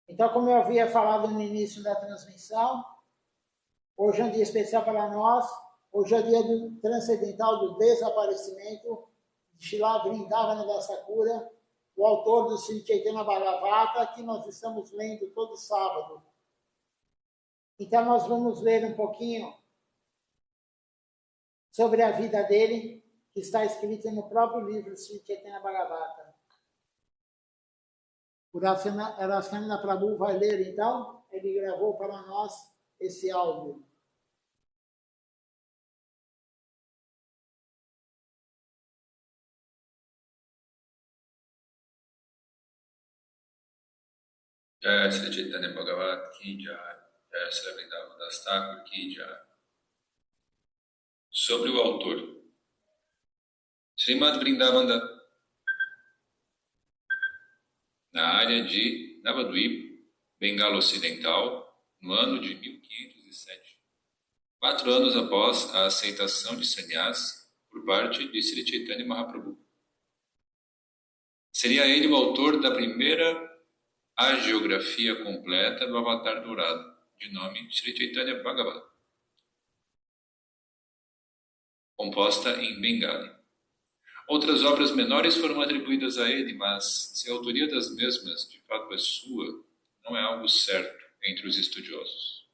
Então, como eu havia falado no início da transmissão, hoje é um dia especial para nós. Hoje é o dia do transcendental do desaparecimento de Srila Vrindavana Das Thakura, o autor do Sri Chaitanya Bhagavata, que nós estamos lendo todo sábado. Então, nós vamos ler um pouquinho sobre a vida dele, que está escrito no próprio livro Sri Chaitanya Bhagavata. O Raskananda Prabhu vai ler, então, ele gravou para nós esse áudio. Jai Sri Chaitanya Bhagavat Ki Jai, Jai Sri Vrindavana Das Thakura Ki Jai. Sobre o autor. Srimad Vrindavana, na área de Navadvip, Bengala Ocidental, no ano de 1507, 4 anos após a aceitação de sannyas por parte de Sri Chaitanya Mahaprabhu. Seria ele o autor da primeira hagiografia completa do Avatar Dourado, de nome Sri Chaitanya Bhagavat, composta em Bengali. Outras obras menores foram atribuídas a ele, mas se a autoria das mesmas de fato é sua, não é algo certo entre os estudiosos.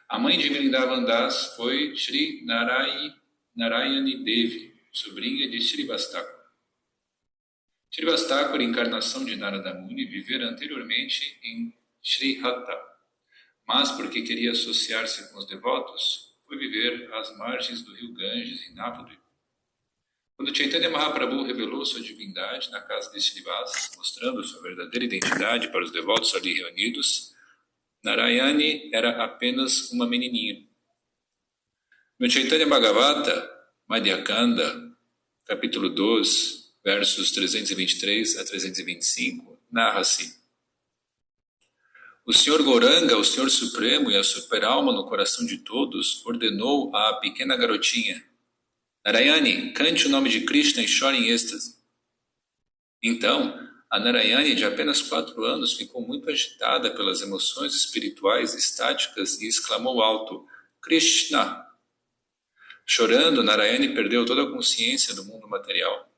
A mãe de Vrindavan Das foi Sri Narayani Devi, sobrinha de Srivastaka. Srivastaka, encarnação de Narada Muni, vivera anteriormente em Srihata, mas porque queria associar-se com os devotos, foi viver às margens do rio Ganges, em Navadvip. Quando Chaitanya Mahaprabhu revelou sua divindade na casa de Srivas, mostrando sua verdadeira identidade para os devotos ali reunidos, Narayani era apenas uma menininha. No Chaitanya Bhagavata, Madhyakanda, capítulo 12, versos 323 a 325, narra-se: o Senhor Gauranga, o Senhor Supremo e a super-alma no coração de todos, ordenou à pequena garotinha: Narayani, cante o nome de Krishna e chore em êxtase. Então, a Narayani, de apenas 4 anos, ficou muito agitada pelas emoções espirituais estáticas e exclamou alto: Krishna! Chorando, Narayani perdeu toda a consciência do mundo material.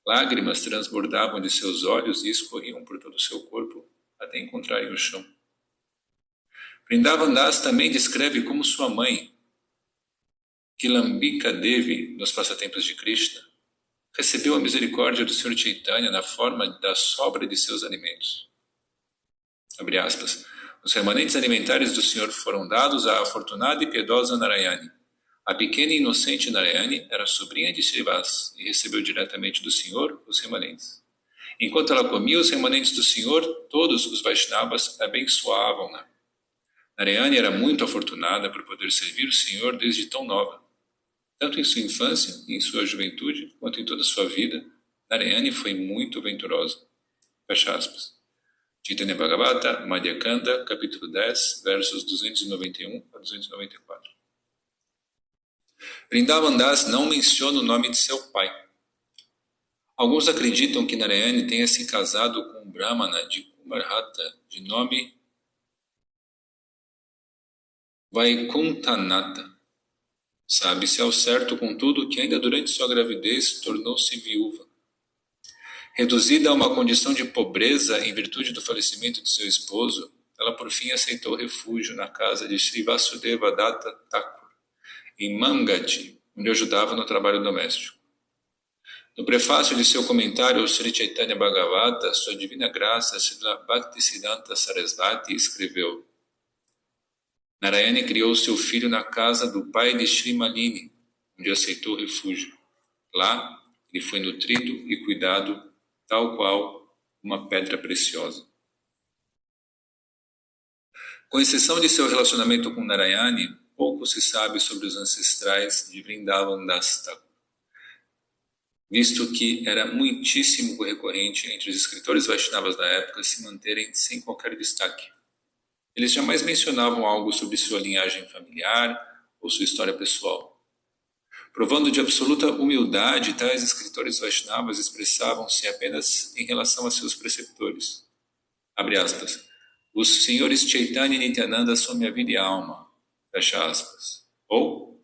Lágrimas transbordavam de seus olhos e escorriam por todo o seu corpo, até encontrarem o chão. Vrindavan Das também descreve como sua mãe, Kilambika Devi, nos passatempos de Krishna, recebeu a misericórdia do Sr. Chaitanya na forma da sobra de seus alimentos. Abre aspas. Os remanentes alimentares do Senhor foram dados à afortunada e piedosa Narayani. A pequena e inocente Narayani era sobrinha de Srivas e recebeu diretamente do Senhor os remanentes. Enquanto ela comia os remanentes do Senhor, todos os Vaishnavas abençoavam-na. Narayani era muito afortunada por poder servir o Senhor desde tão nova. Tanto em sua infância e em sua juventude, quanto em toda a sua vida, Narayani foi muito venturosa. Fecha aspas. Chaitanya Bhagavata, Madhyakanda, capítulo 10, versos 291 a 294. Vrindavan Das não menciona o nome de seu pai. Alguns acreditam que Narayani tenha se casado com um brahmana de Kumarhata, de nome Vaikunthanatha. Sabe-se ao certo, contudo, que ainda durante sua gravidez tornou-se viúva. Reduzida a uma condição de pobreza em virtude do falecimento de seu esposo, ela por fim aceitou refúgio na casa de Sri Vasudeva Datta Thakur, em Mangati, onde ajudava no trabalho doméstico. No prefácio de seu comentário ao Sri Chaitanya Bhagavata, sua divina graça, Srila Bhaktisiddhanta Sarasvati, escreveu: Narayani criou seu filho na casa do pai de Sri Malini, onde aceitou refúgio. Lá, ele foi nutrido e cuidado, tal qual uma pedra preciosa. Com exceção de seu relacionamento com Narayani, pouco se sabe sobre os ancestrais de Vrindavan Das Thakura, visto que era muitíssimo recorrente entre os escritores Vaishnavas da época se manterem sem qualquer destaque. Eles jamais mencionavam algo sobre sua linhagem familiar ou sua história pessoal. Provando de absoluta humildade, tais escritores Vaishnavas expressavam-se apenas em relação a seus preceptores. Abre aspas. os senhores Chaitanya e Nityananda são minha vida e alma, fecha aspas. Ou,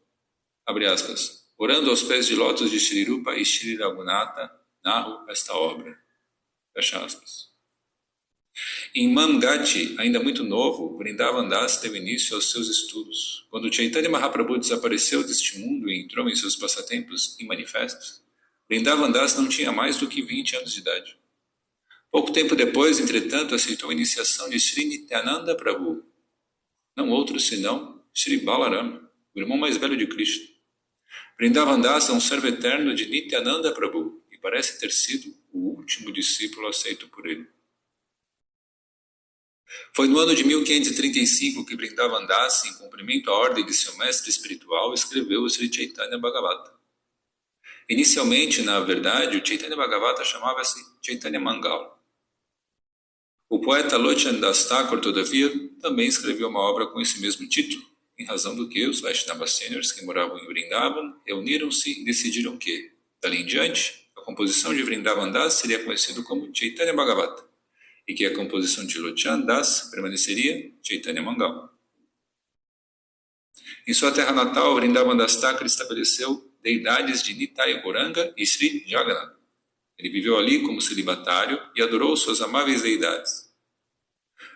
abre aspas, orando aos pés de lótus de Shri Rupa e Shri Raghunatha, narro esta obra, fecha aspas. Em Mamgati, ainda muito novo, Vrindavan Das deu início aos seus estudos. Quando Chaitanya Mahaprabhu desapareceu deste mundo e entrou em seus passatempos e manifestos, Vrindavan Das não tinha mais do que 20 anos de idade. Pouco tempo depois, entretanto, aceitou a iniciação de Sri Nityananda Prabhu, não outro senão Sri Balaram, o irmão mais velho de Krishna. Vrindavan Das é um servo eterno de Nityananda Prabhu e parece ter sido o último discípulo aceito por ele. Foi no ano de 1535 que Vrindavan Das, em cumprimento à ordem de seu mestre espiritual, escreveu o Sri Chaitanya Bhagavata. Inicialmente, na verdade, o Chaitanya Bhagavata chamava-se Chaitanya Mangal. O poeta Lochan Das Thakur, todavia, também escreveu uma obra com esse mesmo título, em razão do que os Vaishnava Seniors que moravam em Vrindavan reuniram-se e decidiram que, dali em diante, a composição de Vrindavan Das seria conhecida como Chaitanya Bhagavata, e que a composição de Lochan Das permaneceria Chaitanya Mangal. Em sua terra natal, Vrindavan Das Thakur estabeleceu deidades de Nitai Gauranga e Sri Jagannath. Ele viveu ali como celibatário e adorou suas amáveis deidades.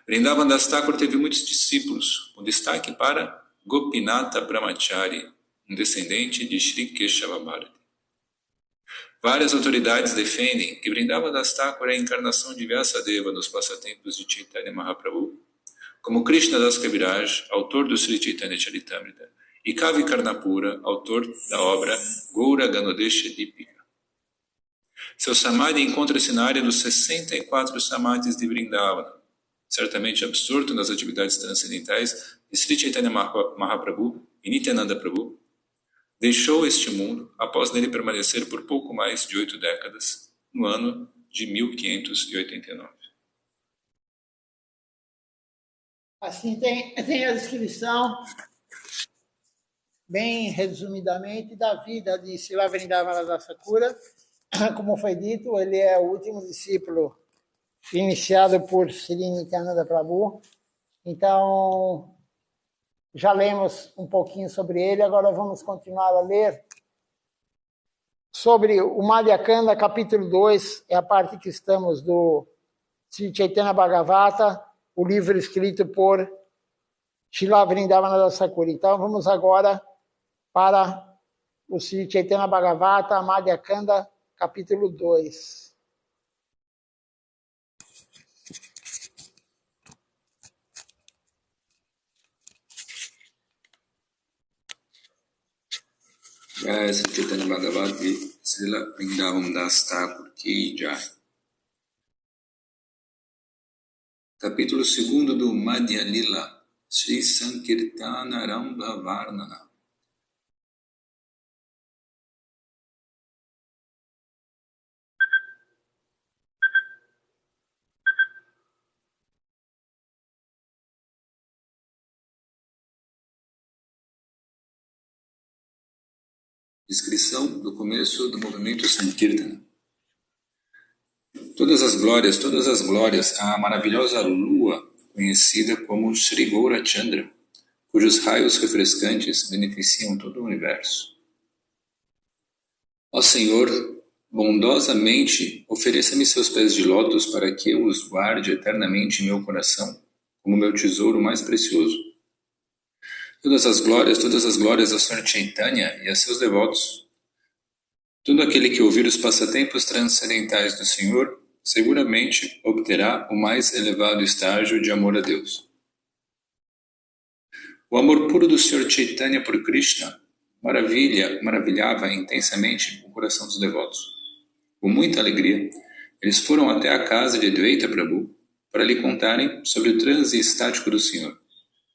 Vrindavan Das Thakur teve muitos discípulos, com destaque para Gopinatha Brahmachari, um descendente de Sri Keshava Bharati. Várias autoridades defendem que Vrindavan Das Thakur é a encarnação de Vyasadeva nos passatempos de Chaitanya Mahaprabhu, como Krishna Das Kaviraj, autor do Sri Chaitanya Charitamrita, e Kavi Karnapura, autor da obra Gaura Ganodesha Dipika. Seu samadhi encontra-se na área dos 64 samadhis de Vrindavan, certamente absorto nas atividades transcendentais de Sri Chaitanya Mahaprabhu e Nityananda Prabhu. Deixou este mundo após nele permanecer por pouco mais de 8 décadas, no ano de 1589. Assim tem a descrição, bem resumidamente, da vida de Srila Vrindavan Das Thakura. Como foi dito, ele é o último discípulo iniciado por Sri Nityananda Prabhu. Então, já lemos um pouquinho sobre ele, agora vamos continuar a ler sobre o Madhya Kanda, capítulo 2, é a parte que estamos do Sri Chaitanya Bhagavata, o livro escrito por Srila Vrindavan Das Thakura. Então, vamos agora para o Sri Chaitanya Bhagavata, Madhya Kanda, capítulo 2. Jai Sri Chaitanya Bhagavata Srila Vrindavan Das Thakur Ki Jai. Capítulo 2 do Madhya Lila, Sri Sankirtana Rambha Varnana. Descrição do começo do movimento Sankirtana. Todas as glórias à maravilhosa lua, conhecida como Sri Gaura Chandra, cujos raios refrescantes beneficiam todo o universo. Ó Senhor, bondosamente ofereça-me seus pés de lótus para que eu os guarde eternamente em meu coração, como meu tesouro mais precioso. Todas as glórias ao Senhor Chaitanya e a seus devotos. Todo aquele que ouvir os passatempos transcendentais do Senhor, seguramente obterá o mais elevado estágio de amor a Deus. O amor puro do Senhor Chaitanya por Krishna maravilhava intensamente o coração dos devotos. Com muita alegria, eles foram até a casa de Advaita Prabhu para lhe contarem sobre o transe estático do Senhor.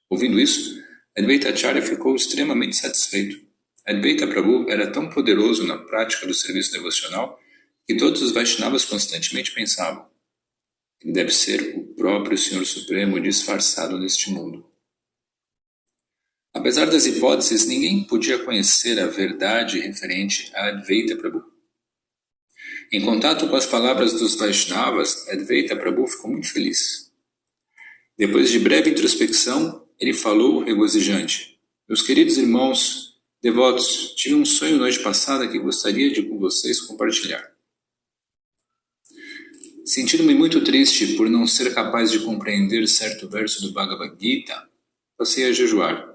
Ouvindo isso, Advaita Acharya ficou extremamente satisfeito. Advaita Prabhu era tão poderoso na prática do serviço devocional que todos os Vaishnavas constantemente pensavam: ele deve ser o próprio Senhor Supremo disfarçado neste mundo. Apesar das hipóteses, ninguém podia conhecer a verdade referente a Advaita Prabhu. Em contato com as palavras dos Vaishnavas, Advaita Prabhu ficou muito feliz. Depois de breve introspecção, ele falou regozijante: Meus queridos irmãos devotos, tive um sonho noite passada que gostaria de com vocês compartilhar. Sentindo-me muito triste por não ser capaz de compreender certo verso do Bhagavad Gita, passei a jejuar.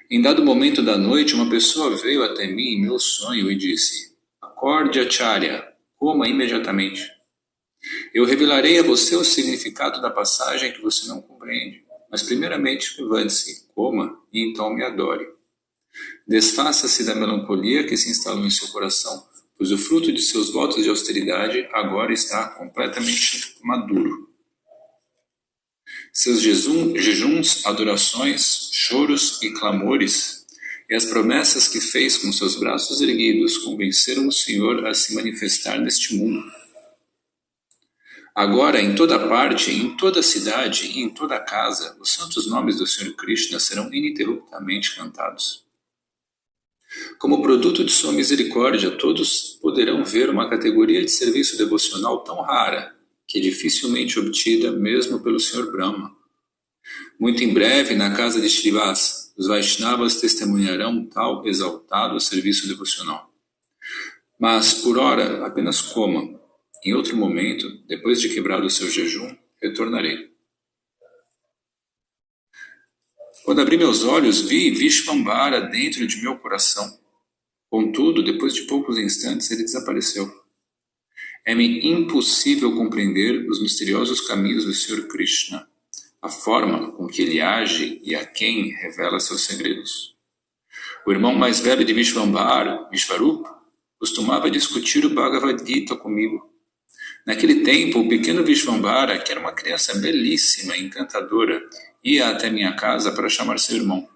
Em dado momento da noite, uma pessoa veio até mim em meu sonho e disse: Acorde, Acharya, coma imediatamente. Eu revelarei a você o significado da passagem que você não compreende, mas primeiramente levante-se, coma e então me adore. Desfaça-se da melancolia que se instalou em seu coração, pois o fruto de seus votos de austeridade agora está completamente maduro. Seus jejuns, adorações, choros e clamores, e as promessas que fez com seus braços erguidos convenceram o Senhor a se manifestar neste mundo. Agora, em toda parte, em toda cidade e em toda casa, os santos nomes do Senhor Krishna serão ininterruptamente cantados. Como produto de sua misericórdia, todos poderão ver uma categoria de serviço devocional tão rara que é dificilmente obtida mesmo pelo Senhor Brahma. Muito em breve, na casa de Shrivas, os Vaishnavas testemunharão tal exaltado serviço devocional. Mas, por ora, apenas coma. Em outro momento, depois de quebrado o seu jejum, retornarei. Quando abri meus olhos, vi Vishvambara dentro de meu coração. Contudo, depois de poucos instantes, ele desapareceu. É-me impossível compreender os misteriosos caminhos do Sr. Krishna, a forma com que ele age e a quem revela seus segredos. O irmão mais velho de Vishvambara, Vishvarupa, costumava discutir o Bhagavad Gita comigo. Naquele tempo, o pequeno Vishvambara, que era uma criança belíssima e encantadora, ia até minha casa para chamar seu irmão.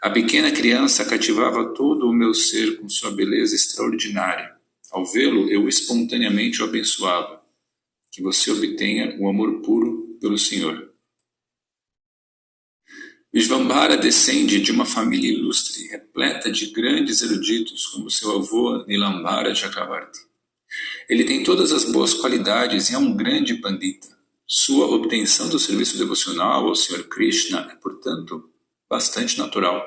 A pequena criança cativava todo o meu ser com sua beleza extraordinária. Ao vê-lo, eu espontaneamente o abençoava. Que você obtenha o amor puro pelo Senhor. Vishvambara descende de uma família ilustre, repleta de grandes eruditos, como seu avô Nilambara Chakravarti. Ele tem todas as boas qualidades e é um grande pandita. Sua obtenção do serviço devocional ao Sr. Krishna é, portanto, bastante natural.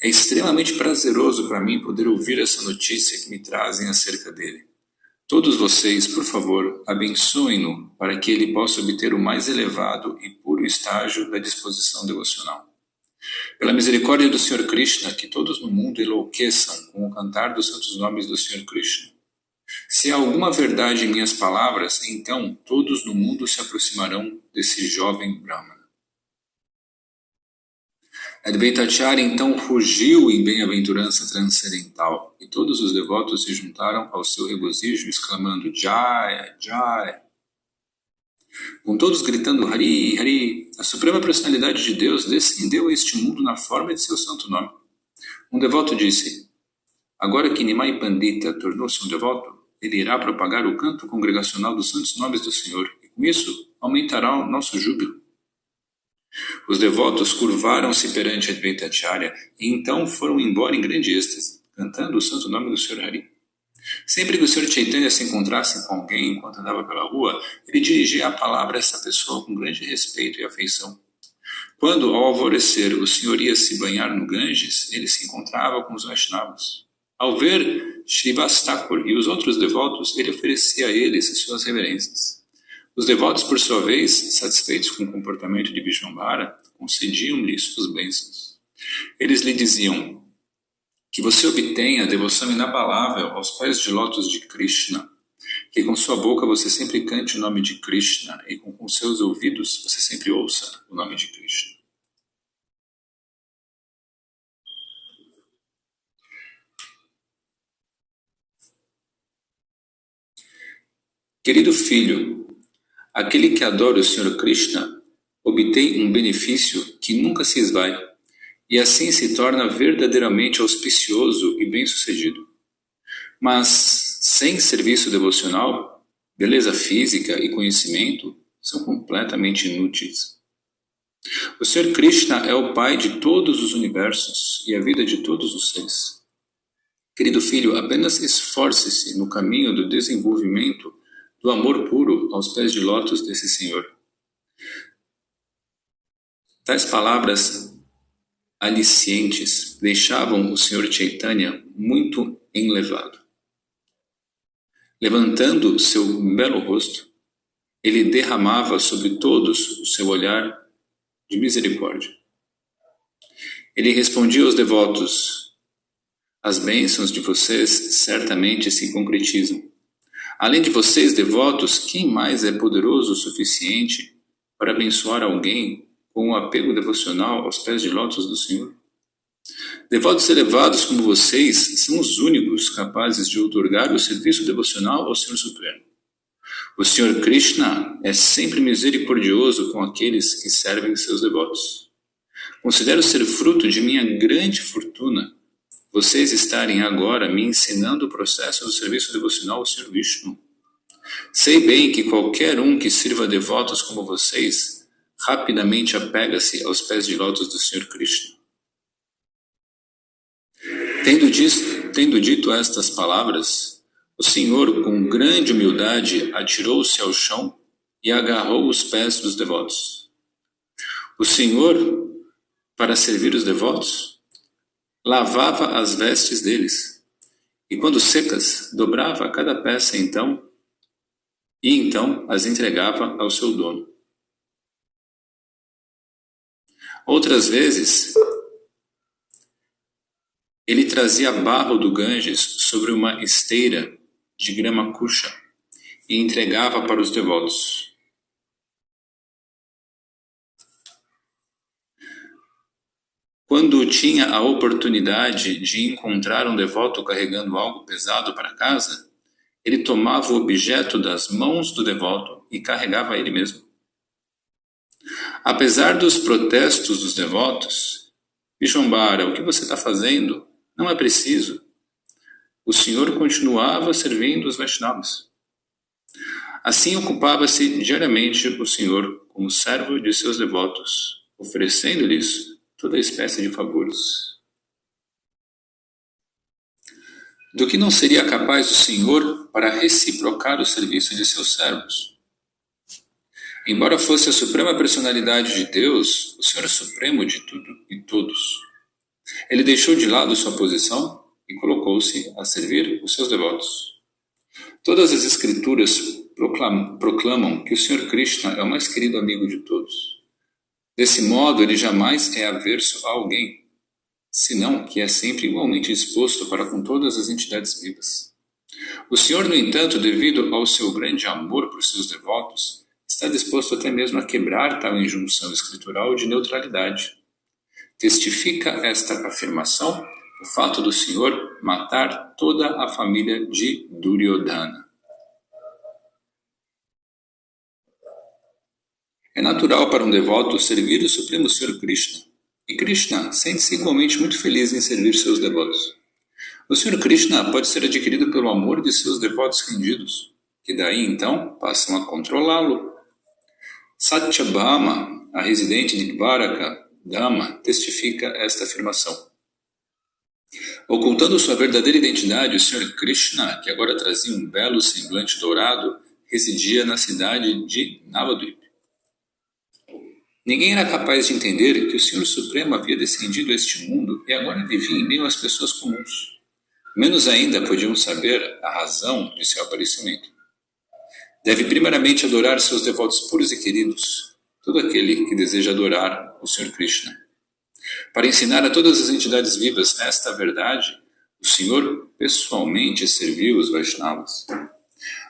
É extremamente prazeroso para mim poder ouvir essa notícia que me trazem acerca dele. Todos vocês, por favor, abençoem-no para que ele possa obter o mais elevado e puro estágio da disposição devocional. Pela misericórdia do Sr. Krishna, que todos no mundo enlouqueçam com o cantar dos santos nomes do Sr. Krishna. Se há alguma verdade em minhas palavras, então todos no mundo se aproximarão desse jovem Brahmana. Advaita Acharya então rugiu em bem-aventurança transcendental, e todos os devotos se juntaram ao seu regozijo, exclamando Jaya, Jaya. Com todos gritando Hari, Hari, a Suprema Personalidade de Deus descendeu a este mundo na forma de seu santo nome. Um devoto disse: Agora que Nimai Pandita tornou-se um devoto, ele irá propagar o canto congregacional dos santos nomes do Senhor, e com isso aumentará o nosso júbilo. Os devotos curvaram-se perante Advaita Acharya e então foram embora em grande êxtase, cantando o santo nome do Sr. Hari. Sempre que o Sr. Chaitanya se encontrasse com alguém enquanto andava pela rua, ele dirigia a palavra a essa pessoa com grande respeito e afeição. Quando, ao alvorecer, o Senhor ia se banhar no Ganges, ele se encontrava com os Vaishnavas. Ao ver Shrivas Thakur e os outros devotos, ele oferecia a eles suas reverências. Os devotos, por sua vez, satisfeitos com o comportamento de Vishvambara, concediam-lhe suas bênçãos. Eles lhe diziam: que você obtenha a devoção inabalável aos pés de lótus de Krishna, que com sua boca você sempre cante o nome de Krishna e com seus ouvidos você sempre ouça o nome de Krishna. Querido filho, aquele que adora o Sr. Krishna obtém um benefício que nunca se esvai, e assim se torna verdadeiramente auspicioso e bem-sucedido. Mas, sem serviço devocional, beleza física e conhecimento são completamente inúteis. O Sr. Krishna é o Pai de todos os universos e a vida de todos os seres. Querido filho, apenas esforce-se no caminho do desenvolvimento do amor puro aos pés de lótus desse Senhor. Tais palavras alicientes deixavam o Sr. Chaitanya muito enlevado. Levantando seu belo rosto, ele derramava sobre todos o seu olhar de misericórdia. Ele respondia aos devotos: as bênçãos de vocês certamente se concretizam. Além de vocês, devotos, quem mais é poderoso o suficiente para abençoar alguém com um apego devocional aos pés de lótus do Senhor? Devotos elevados como vocês são os únicos capazes de outorgar o serviço devocional ao Senhor Supremo. O Senhor Krishna é sempre misericordioso com aqueles que servem seus devotos. Considero ser fruto de minha grande fortuna vocês estarem agora me ensinando o processo do serviço devocional ao Senhor Vishnu. Sei bem que qualquer um que sirva devotos como vocês rapidamente apega-se aos pés de lótus do Senhor Krishna. Tendo dito estas palavras, o Senhor, com grande humildade, atirou-se ao chão e agarrou os pés dos devotos. O Senhor, para servir os devotos, lavava as vestes deles, e quando secas, dobrava cada peça e então as entregava ao seu dono. Outras vezes, ele trazia barro do Ganges sobre uma esteira de grama kusha e entregava para os devotos. Quando tinha a oportunidade de encontrar um devoto carregando algo pesado para casa, ele tomava o objeto das mãos do devoto e carregava ele mesmo. Apesar dos protestos dos devotos: Vishvambara, o que você está fazendo? Não é preciso. O Senhor continuava servindo os Vaishnavas. Assim ocupava-se diariamente o Senhor como servo de seus devotos, oferecendo-lhes toda espécie de favores. Do que não seria capaz o Senhor para reciprocar o serviço de seus servos? Embora fosse a suprema personalidade de Deus, o Senhor supremo de tudo e todos, ele deixou de lado sua posição e colocou-se a servir os seus devotos. Todas as escrituras proclamam que o Senhor Krishna é o mais querido amigo de todos. Desse modo, ele jamais é averso a alguém, senão que é sempre igualmente disposto para com todas as entidades vivas. O Senhor, no entanto, devido ao seu grande amor por seus devotos, está disposto até mesmo a quebrar tal injunção escritural de neutralidade. Testifica esta afirmação o fato do Senhor matar toda a família de Duryodhana. É natural para um devoto servir o Supremo Senhor Krishna, e Krishna sente-se igualmente muito feliz em servir seus devotos. O Senhor Krishna pode ser adquirido pelo amor de seus devotos rendidos, que daí então passam a controlá-lo. Satyabhama, a residente de Dvaraka, Dama, testifica esta afirmação. Ocultando sua verdadeira identidade, o Senhor Krishna, que agora trazia um belo semblante dourado, residia na cidade de Navadvip. Ninguém era capaz de entender que o Senhor Supremo havia descendido a este mundo e agora vivia em meio às pessoas comuns. Menos ainda podiam saber a razão de seu aparecimento. Deve primeiramente adorar seus devotos puros e queridos, todo aquele que deseja adorar o Senhor Krishna. Para ensinar a todas as entidades vivas esta verdade, o Senhor pessoalmente serviu os Vaishnavas.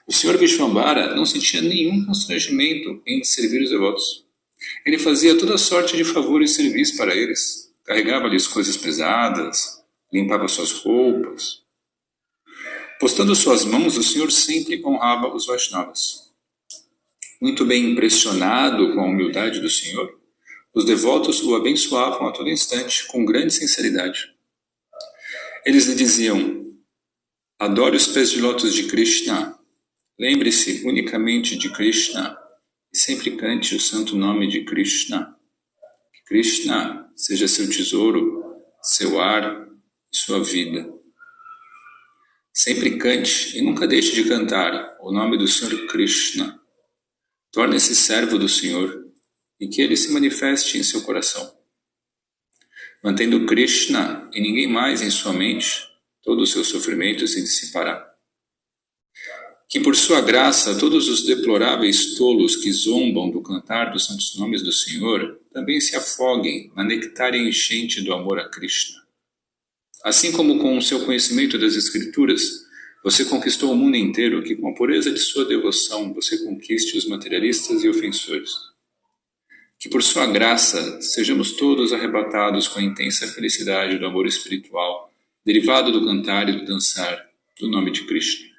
O Senhor Vishvambara não sentia nenhum constrangimento em servir os devotos. Ele fazia toda sorte de favores e serviços para eles. Carregava-lhes coisas pesadas, limpava suas roupas. Postando suas mãos, o Senhor sempre honrava os Vaishnavas. Muito bem impressionado com a humildade do Senhor, os devotos o abençoavam a todo instante, com grande sinceridade. Eles lhe diziam: adore os pés de lótus de Krishna, lembre-se unicamente de Krishna e sempre cante o santo nome de Krishna. Que Krishna seja seu tesouro, seu ar e sua vida. Sempre cante e nunca deixe de cantar o nome do Senhor Krishna. Torne-se servo do Senhor e que ele se manifeste em seu coração. Mantendo Krishna e ninguém mais em sua mente, todo o seu sofrimento se dissipará. Que por sua graça todos os deploráveis tolos que zombam do cantar dos santos nomes do Senhor também se afoguem na nectária enchente do amor a Krishna. Assim como com o seu conhecimento das Escrituras, você conquistou o mundo inteiro, que com a pureza de sua devoção você conquiste os materialistas e ofensores. Que por sua graça sejamos todos arrebatados com a intensa felicidade do amor espiritual, derivado do cantar e do dançar do nome de Krishna.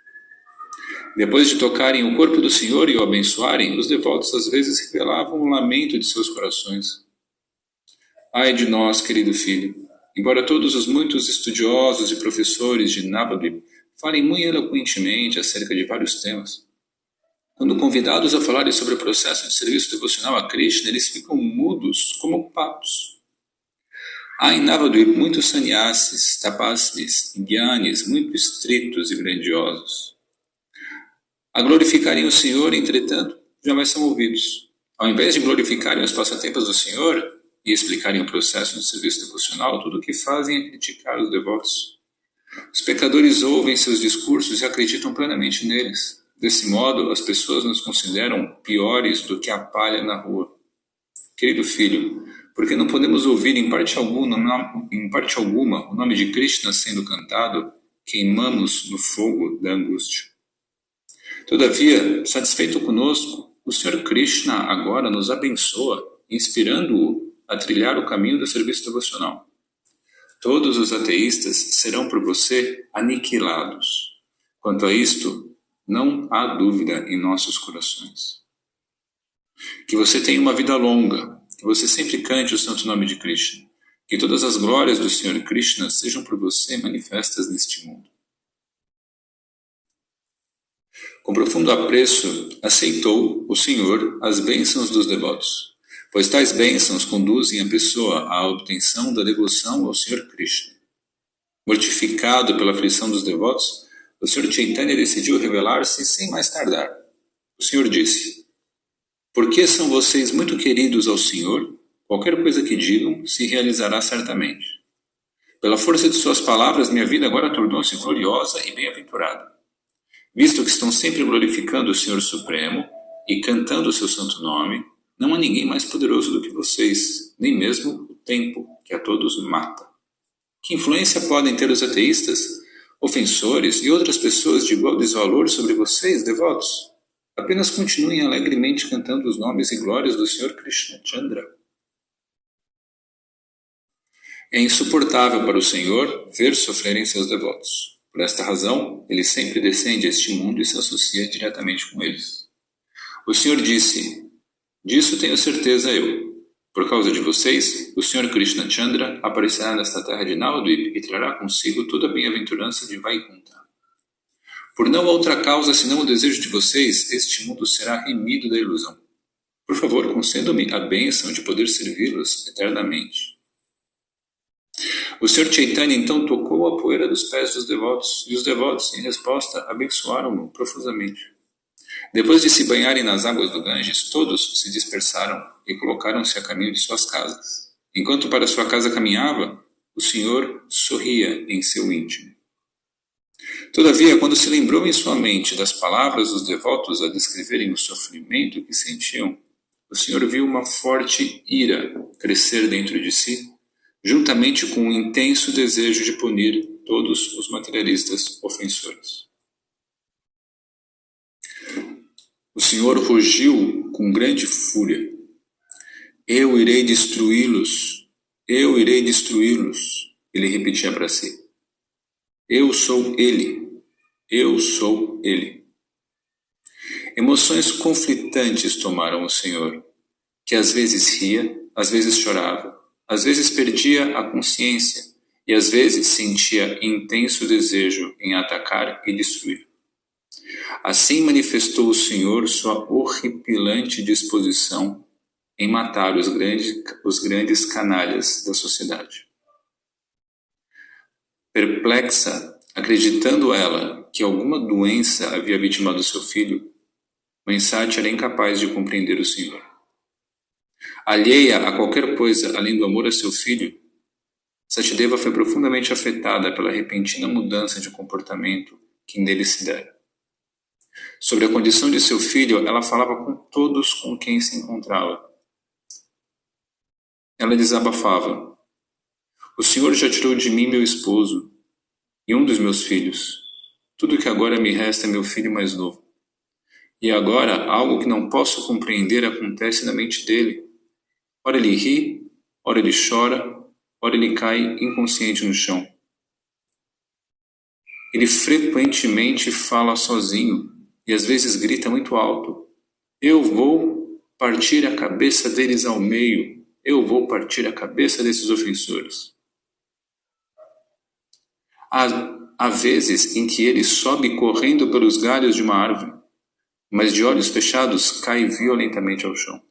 Depois de tocarem o corpo do Senhor e o abençoarem, os devotos às vezes revelavam o lamento de seus corações. Ai de nós, querido filho! Embora todos os muitos estudiosos e professores de Navadvip falem muito eloquentemente acerca de vários temas, quando convidados a falarem sobre o processo de serviço devocional a Krishna, eles ficam mudos como ocupados. Há em Navadvip muitos sannyasis, tapasvis, gyanis, muito estritos e grandiosos. A glorificarem o Senhor, entretanto, jamais são ouvidos. Ao invés de glorificarem os passatempos do Senhor e explicarem o processo de serviço devocional, tudo o que fazem é criticar os devotos. Os pecadores ouvem seus discursos e acreditam plenamente neles. Desse modo, as pessoas nos consideram piores do que a palha na rua. Querido filho, porque não podemos ouvir em parte alguma o nome de Krishna sendo cantado, queimamos no fogo da angústia. Todavia, satisfeito conosco, o Senhor Krishna agora nos abençoa, inspirando-o a trilhar o caminho do serviço devocional. Todos os ateístas serão por você aniquilados. Quanto a isto, não há dúvida em nossos corações. Que você tenha uma vida longa, que você sempre cante o santo nome de Krishna, que todas as glórias do Senhor Krishna sejam por você manifestas neste mundo. Com profundo apreço, aceitou o Senhor as bênçãos dos devotos, pois tais bênçãos conduzem a pessoa à obtenção da devoção ao Senhor Krishna. Mortificado pela aflição dos devotos, o Senhor Chaitanya decidiu revelar-se sem mais tardar. O Senhor disse: porque são vocês muito queridos ao Senhor, qualquer coisa que digam se realizará certamente. Pela força de suas palavras, minha vida agora tornou-se gloriosa e bem-aventurada. Visto que estão sempre glorificando o Senhor Supremo e cantando o seu santo nome, não há ninguém mais poderoso do que vocês, nem mesmo o tempo, que a todos mata. Que influência podem ter os ateístas, ofensores e outras pessoas de igual desvalor sobre vocês, devotos? Apenas continuem alegremente cantando os nomes e glórias do Senhor Krishna Chandra. É insuportável para o Senhor ver sofrerem seus devotos. Por esta razão, ele sempre descende a este mundo e se associa diretamente com eles. O Senhor disse: disso tenho certeza eu. Por causa de vocês, o Senhor Krishna Chandra aparecerá nesta terra de Navadvip e trará consigo toda a bem-aventurança de Vaikuntha. Por não outra causa senão o desejo de vocês, este mundo será remido da ilusão. Por favor, concedam-me a bênção de poder servi-los eternamente. O Senhor Chaitanya então tocou a poeira dos pés dos devotos, e os devotos, em resposta, abençoaram-no profusamente. Depois de se banharem nas águas do Ganges, todos se dispersaram e colocaram-se a caminho de suas casas. Enquanto para sua casa caminhava, o Senhor sorria em seu íntimo. Todavia, quando se lembrou em sua mente das palavras dos devotos a descreverem o sofrimento que sentiam, o Senhor viu uma forte ira crescer dentro de si, juntamente com um intenso desejo de punir todos os materialistas ofensores. O Senhor rugiu com grande fúria. Eu irei destruí-los, eu irei destruí-los. Ele repetia para si. Eu sou ele, eu sou ele. Emoções conflitantes tomaram o Senhor, que às vezes ria, às vezes chorava, às vezes perdia a consciência e às vezes sentia intenso desejo em atacar e destruir. Assim manifestou o Senhor sua horripilante disposição em matar os grandes canalhas da sociedade. Perplexa, acreditando ela que alguma doença havia vitimado seu filho, Mãe Sati era incapaz de compreender o Senhor. Alheia a qualquer coisa além do amor a seu filho, Satideva foi profundamente afetada pela repentina mudança de comportamento que nele se dera. Sobre a condição de seu filho, ela falava com todos com quem se encontrava. Ela desabafava: o Senhor já tirou de mim meu esposo e um dos meus filhos. Tudo que agora me resta é meu filho mais novo. E agora, algo que não posso compreender acontece na mente dele. Ora ele ri, ora ele chora, ora ele cai inconsciente no chão. Ele frequentemente fala sozinho e às vezes grita muito alto: eu vou partir a cabeça deles ao meio, eu vou partir a cabeça desses ofensores. Há vezes em que ele sobe correndo pelos galhos de uma árvore, mas de olhos fechados cai violentamente ao chão.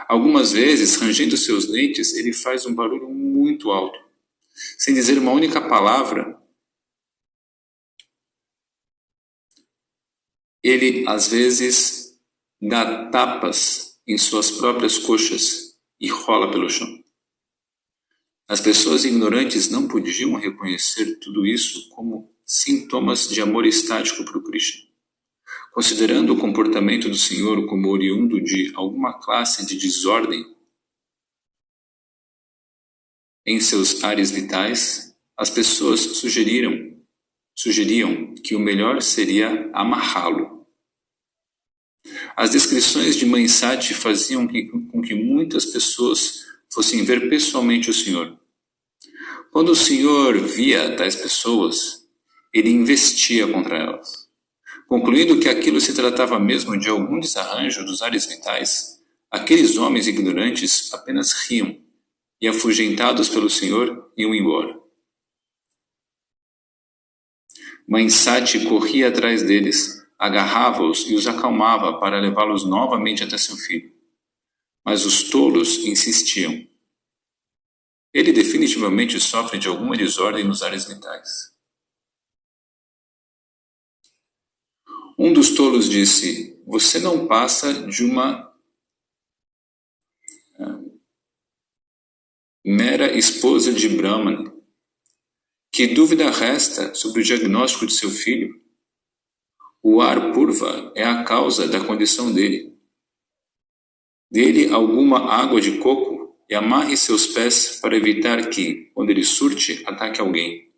Algumas vezes, rangendo seus dentes, ele faz um barulho muito alto. Sem dizer uma única palavra, ele, às vezes, dá tapas em suas próprias coxas e rola pelo chão. As pessoas ignorantes não podiam reconhecer tudo isso como sintomas de amor estático para o Krishna. Considerando o comportamento do Senhor como oriundo de alguma classe de desordem em seus ares vitais, as pessoas sugeriam que o melhor seria amarrá-lo. As descrições de Mãe Sati faziam com que muitas pessoas fossem ver pessoalmente o Senhor. Quando o Senhor via tais pessoas, ele investia contra elas. Concluindo que aquilo se tratava mesmo de algum desarranjo dos ares vitais, aqueles homens ignorantes apenas riam e, afugentados pelo Senhor, iam embora. Mãe Sati corria atrás deles, agarrava-os e os acalmava para levá-los novamente até seu filho. Mas os tolos insistiam. Ele definitivamente sofre de alguma desordem nos ares vitais. Um dos tolos disse: você não passa de uma mera esposa de Brahman. Que dúvida resta sobre o diagnóstico de seu filho? O ar purva é a causa da condição dele. Dê-lhe alguma água de coco e amarre seus pés para evitar que, quando ele surte, ataque alguém.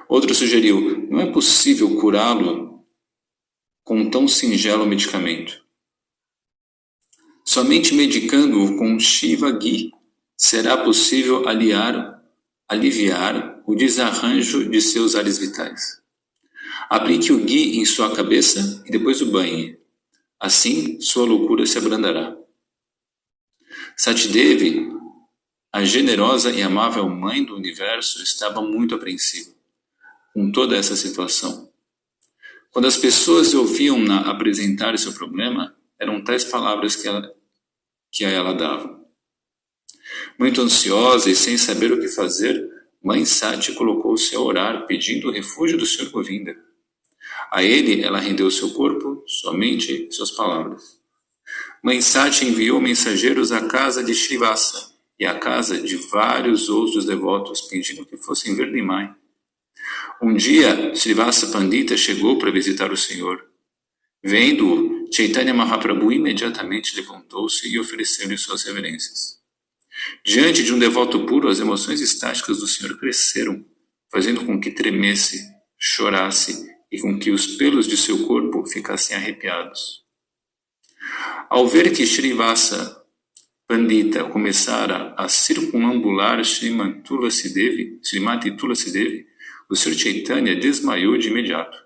Outro sugeriu: não é possível curá-lo com um tão singelo medicamento. Somente medicando-o com Shiva Ghee será possível aliviar o desarranjo de seus ares vitais. Aplique o ghee em sua cabeça e depois o banhe. Assim, sua loucura se abrandará. Satidevi, a generosa e amável mãe do universo, estava muito apreensiva com toda essa situação. Quando as pessoas ouviam-na apresentar seu problema, eram tais palavras que a ela dava. Muito ansiosa e sem saber o que fazer, Mãe Sati colocou-se a orar, pedindo o refúgio do Sr. Govinda. A ele, ela rendeu seu corpo, sua mente e suas palavras. Mãe Sati enviou mensageiros à casa de Shrivasa e à casa de vários outros devotos, pedindo que fossem ver Nimai. Um dia, Srivasa Pandita chegou para visitar o Senhor. Vendo-o, Chaitanya Mahaprabhu imediatamente levantou-se e ofereceu-lhe suas reverências. Diante de um devoto puro, as emoções estáticas do Senhor cresceram, fazendo com que tremesse, chorasse e com que os pelos de seu corpo ficassem arrepiados. Ao ver que Srivasa Pandita começara a circunambular Srimati Tulasi Devi, o Sr. Chaitanya desmaiou de imediato.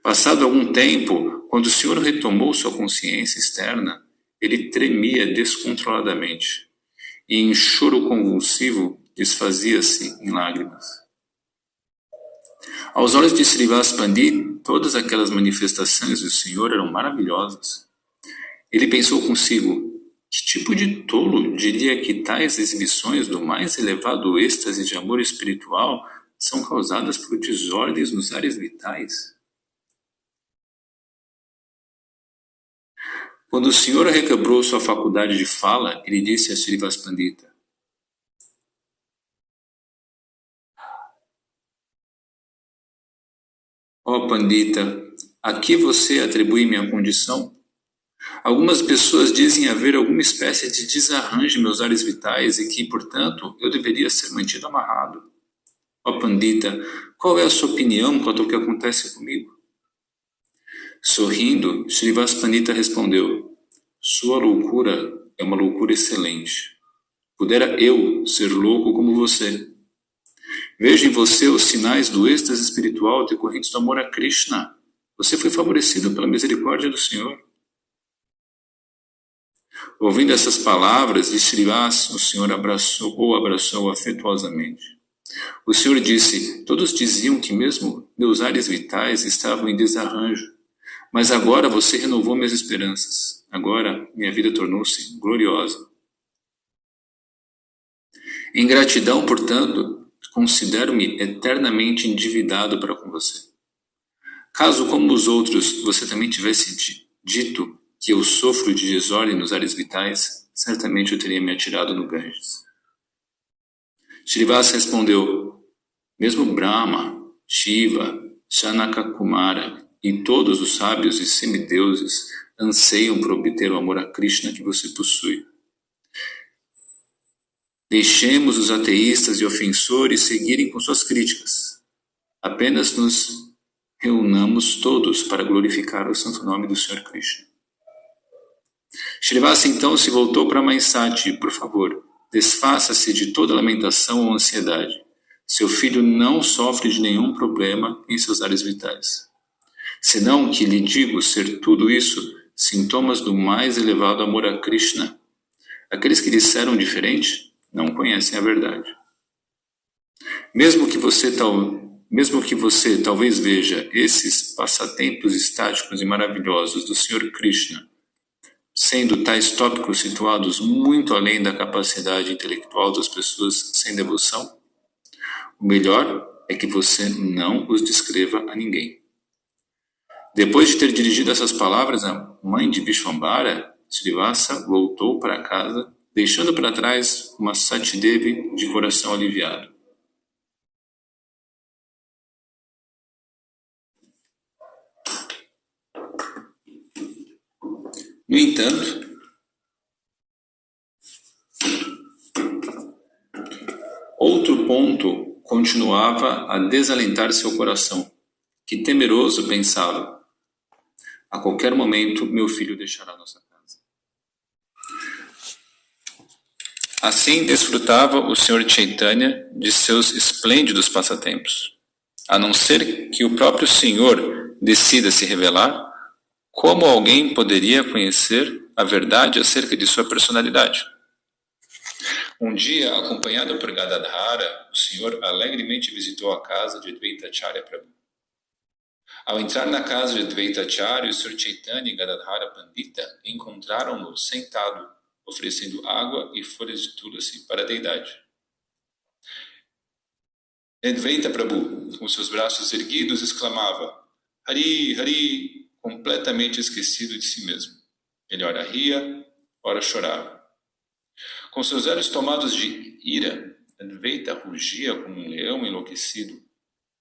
Passado algum tempo, quando o Senhor retomou sua consciência externa, ele tremia descontroladamente e, em choro convulsivo, desfazia-se em lágrimas. Aos olhos de Srivasa Pandit, todas aquelas manifestações do Senhor eram maravilhosas. Ele pensou consigo: que tipo de tolo diria que tais exibições do mais elevado êxtase de amor espiritual são causadas por desordens nos ares vitais? Quando o senhor recobrou sua faculdade de fala, ele disse a Srivas Pandita: Ó Pandita, a que você atribui minha condição? Algumas pessoas dizem haver alguma espécie de desarranjo em meus ares vitais e que, portanto, eu deveria ser mantido amarrado. Ó Pandita, qual é a sua opinião quanto ao que acontece comigo? Sorrindo, Srivas Pandita respondeu: Sua loucura é uma loucura excelente. Pudera eu ser louco como você. Vejo em você os sinais do êxtase espiritual decorrentes do amor a Krishna. Você foi favorecido pela misericórdia do Senhor. Ouvindo essas palavras de Srivas, o Senhor abraçou afetuosamente. O Senhor disse: Todos diziam que mesmo meus ares vitais estavam em desarranjo, mas agora você renovou minhas esperanças. Agora minha vida tornou-se gloriosa. Em gratidão, portanto, considero-me eternamente endividado para com você. Caso, como os outros, você também tivesse dito que eu sofro de desordem nos ares vitais, certamente eu teria me atirado no Ganges. Srivas respondeu: Mesmo Brahma, Shiva, Sanaka Kumara e todos os sábios e semideuses anseiam por obter o amor a Krishna que você possui. Deixemos os ateístas e ofensores seguirem com suas críticas. Apenas nos reunamos todos para glorificar o santo nome do Senhor Krishna. Srivas então se voltou para Maisati. Por favor, desfaça-se de toda lamentação ou ansiedade. Seu filho não sofre de nenhum problema em seus ares vitais. Senão que lhe digo ser tudo isso sintomas do mais elevado amor a Krishna. Aqueles que disseram diferente não conhecem a verdade. Mesmo que você talvez veja esses passatempos estáticos e maravilhosos do Senhor Krishna, sendo tais tópicos situados muito além da capacidade intelectual das pessoas sem devoção, o melhor é que você não os descreva a ninguém. Depois de ter dirigido essas palavras à mãe de Vishvambara, Srivasa voltou para casa, deixando para trás uma Satidevi de coração aliviado. No entanto, outro ponto continuava a desalentar seu coração, que temeroso pensava: a qualquer momento meu filho deixará nossa casa. Assim desfrutava o Sr. Chaitanya de seus esplêndidos passatempos. A não ser que o próprio Senhor decida se revelar, como alguém poderia conhecer a verdade acerca de sua personalidade? Um dia, acompanhado por Gadadhara, o Senhor alegremente visitou a casa de Advaitacharya Prabhu. Ao entrar na casa de Advaitacharya, o Sr. Chaitanya e Gadadhara Pandita encontraram-no sentado, oferecendo água e folhas de tulasi para a deidade. Advaita Prabhu, com seus braços erguidos, exclamava: Hari, Hari, completamente esquecido de si mesmo. Ele ora ria, ora chorava. Com seus olhos tomados de ira, Advaita rugia como um leão enlouquecido,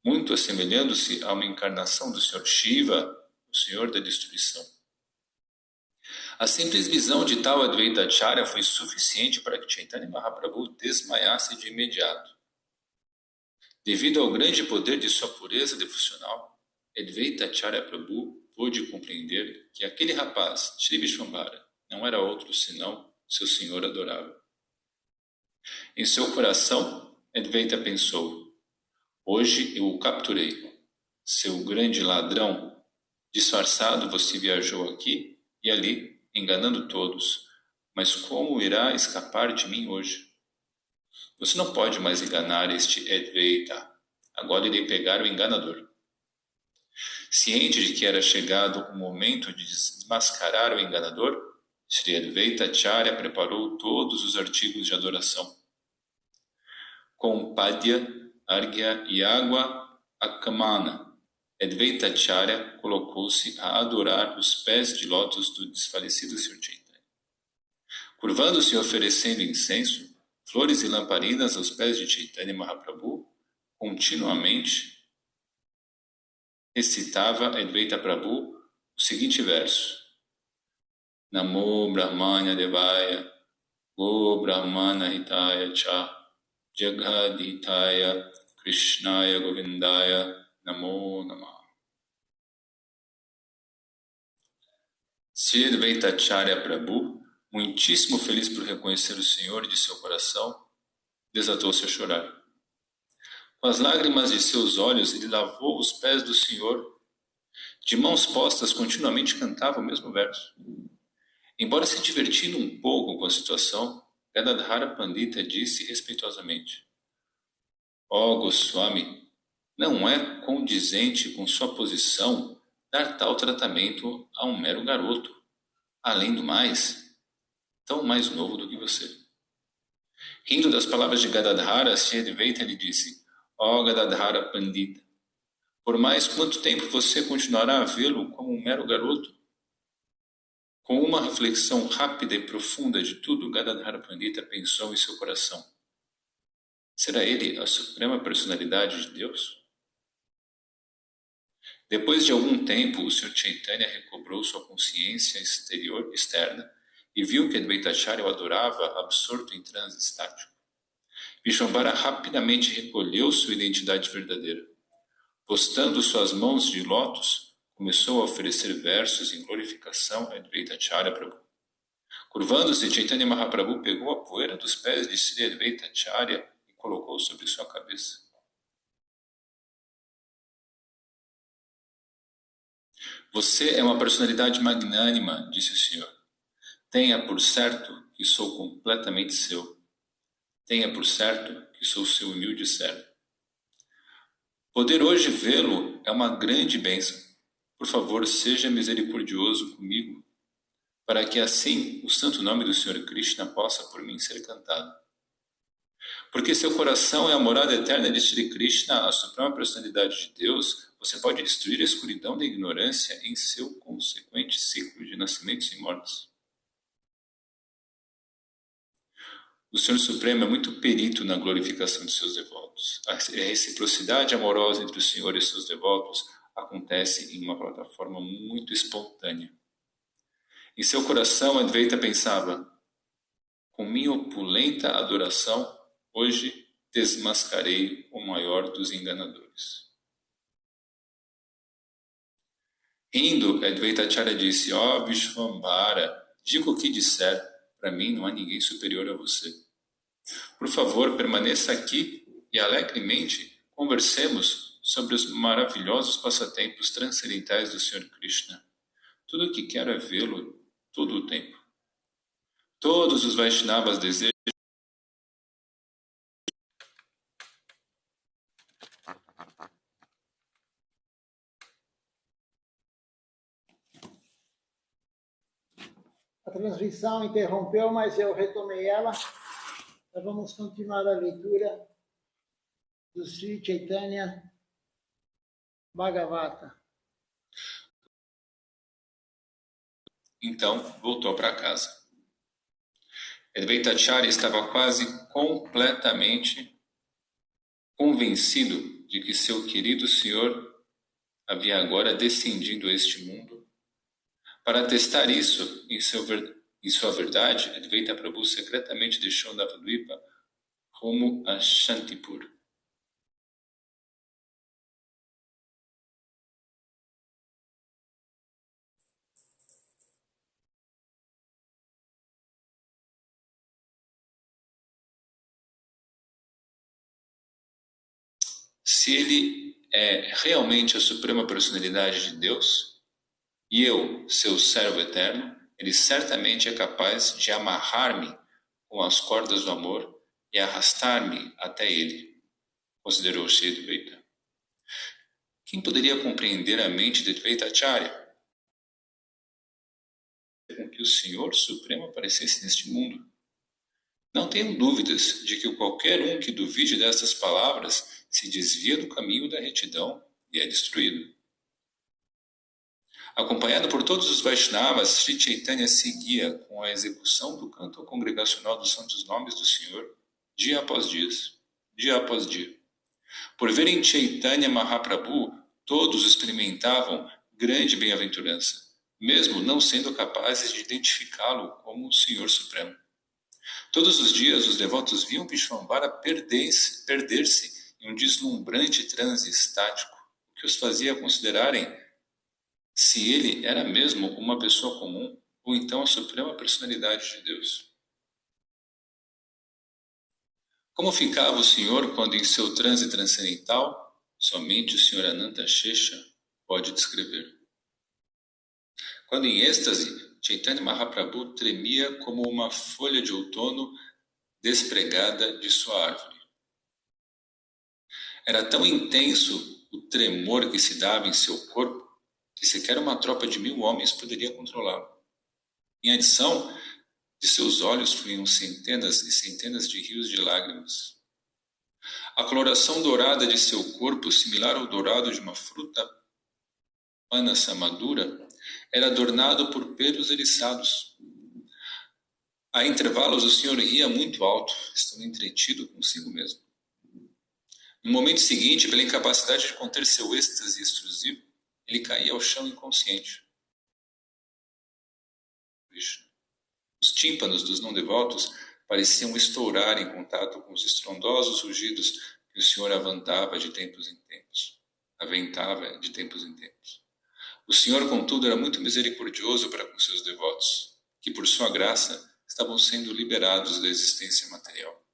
muito assemelhando-se a uma encarnação do Sr. Shiva, o Senhor da Destruição. A simples visão de tal Advaitacharya foi suficiente para que Chaitanya Mahaprabhu desmaiasse de imediato. Devido ao grande poder de sua pureza devocional, Advaitacharya Prabhu pôde compreender que aquele rapaz, Shri Vishvambara, não era outro senão seu senhor adorável. Em seu coração, Advaita pensou: hoje eu o capturei. Seu grande ladrão, disfarçado você viajou aqui e ali, enganando todos, mas como irá escapar de mim hoje? Você não pode mais enganar este Advaita. Agora irei pegar o enganador. Ciente de que era chegado o momento de desmascarar o enganador, Shri Advaitacharya preparou todos os artigos de adoração. Com Padya, Arghya e água, Akamana, Advaita Acharya colocou-se a adorar os pés de lótus do desfalecido Sr. Chaitanya. Curvando-se e oferecendo incenso, flores e lamparinas aos pés de Chaitanya Mahaprabhu, continuamente recitava Advaita Prabhu o seguinte verso: Namo Brahmanya Devaya, Go Brahmana Hitaya Cha, Jagadhitaya Krishnaya Govindaya, Namo Namah. Sri Advaita Acharya Prabhu, muitíssimo feliz por reconhecer o Senhor de seu coração, desatou-se a chorar. Com as lágrimas de seus olhos, ele lavou os pés do Senhor. De mãos postas, continuamente cantava o mesmo verso. Embora se divertindo um pouco com a situação, Gadadhara Pandita disse respeitosamente: Ó Goswami, não é condizente com sua posição dar tal tratamento a um mero garoto, além do mais, tão mais novo do que você. Rindo das palavras de Gadadhara, Sri Advaita lhe disse: Ó Gadadhara Pandita, por mais quanto tempo você continuará a vê-lo como um mero garoto? Com uma reflexão rápida e profunda de tudo, Gadadhara Pandita pensou em seu coração: será ele a suprema personalidade de Deus? Depois de algum tempo, o Sr. Chaitanya recobrou sua consciência externa e viu que Advaita Acharya o adorava, absorto em transe estático. Vishvambara rapidamente recolheu sua identidade verdadeira. Postando suas mãos de lótus, começou a oferecer versos em glorificação a Advaita Acharya Prabhu. Curvando-se, Chaitanya Mahaprabhu pegou a poeira dos pés de Sri Advaita Acharya e colocou sobre sua cabeça. Você é uma personalidade magnânima, disse o Senhor. Tenha por certo que sou completamente seu. Tenha por certo que sou seu humilde servo. Poder hoje vê-lo é uma grande bênção. Por favor, seja misericordioso comigo, para que assim o santo nome do Senhor Krishna possa por mim ser cantado. Porque seu coração é a morada eterna de Sri Krishna, a suprema personalidade de Deus, você pode destruir a escuridão da ignorância em seu consequente ciclo de nascimentos e mortes. O Senhor Supremo é muito perito na glorificação de seus devotos. A reciprocidade amorosa entre o Senhor e seus devotos acontece em uma plataforma muito espontânea. Em seu coração, Advaita pensava: com minha opulenta adoração, hoje desmascarei o maior dos enganadores. Rindo, Advaita Acharya disse: ó Vishvambara, diga o que disser, para mim não há ninguém superior a você. Por favor, permaneça aqui e alegremente conversemos sobre os maravilhosos passatempos transcendentais do Sr. Krishna. Tudo o que quero é vê-lo todo o tempo. Todos os Vaishnavas desejam A transmissão interrompeu, mas eu retomei ela. Então vamos continuar a leitura do Sri Chaitanya Bhagavata. Então voltou para casa. Advaita Acharya estava quase completamente convencido de que seu querido Senhor havia agora descendido a este mundo. Para testar isso em sua verdade, Advaita Prabhu secretamente deixou Navadvipa rumo a Shantipur. Se ele é realmente a suprema personalidade de Deus, e eu, seu servo eterno, ele certamente é capaz de amarrar-me com as cordas do amor e arrastar-me até ele, considerou Sri Advaita. Quem poderia compreender a mente de Advaita Acharya? Com que o Senhor Supremo aparecesse neste mundo. Não tenho dúvidas de que qualquer um que duvide destas palavras se desvia do caminho da retidão e é destruído. Acompanhado por todos os Vaishnavas, Sri Chaitanya seguia com a execução do canto congregacional dos santos nomes do Senhor, dia após dia. Por verem Chaitanya Mahaprabhu, todos experimentavam grande bem-aventurança, mesmo não sendo capazes de identificá-lo como o Senhor Supremo. Todos os dias os devotos viam Vishvambara perder-se em um deslumbrante transe estático, o que os fazia considerarem se ele era mesmo uma pessoa comum ou então a suprema personalidade de Deus. Como ficava o Senhor quando em seu transe transcendental? Somente o Senhor Ananta Shesha pode descrever. Quando em êxtase, Chaitanya Mahaprabhu tremia como uma folha de outono despregada de sua árvore. Era tão intenso o tremor que se dava em seu corpo que sequer uma tropa de 1000 homens poderia controlá-lo. Em adição, de seus olhos fluíam centenas e centenas de rios de lágrimas. A coloração dourada de seu corpo, similar ao dourado de uma fruta panasa madura, era adornado por pelos eriçados. A intervalos o Senhor ria muito alto, estando entretido consigo mesmo. No momento seguinte, pela incapacidade de conter seu êxtase extrusivo, ele caía ao chão inconsciente. Os tímpanos dos não-devotos pareciam estourar em contato com os estrondosos rugidos que o Senhor aventava de tempos em tempos. O Senhor, contudo, era muito misericordioso para com seus devotos, que, por sua graça, estavam sendo liberados da existência material.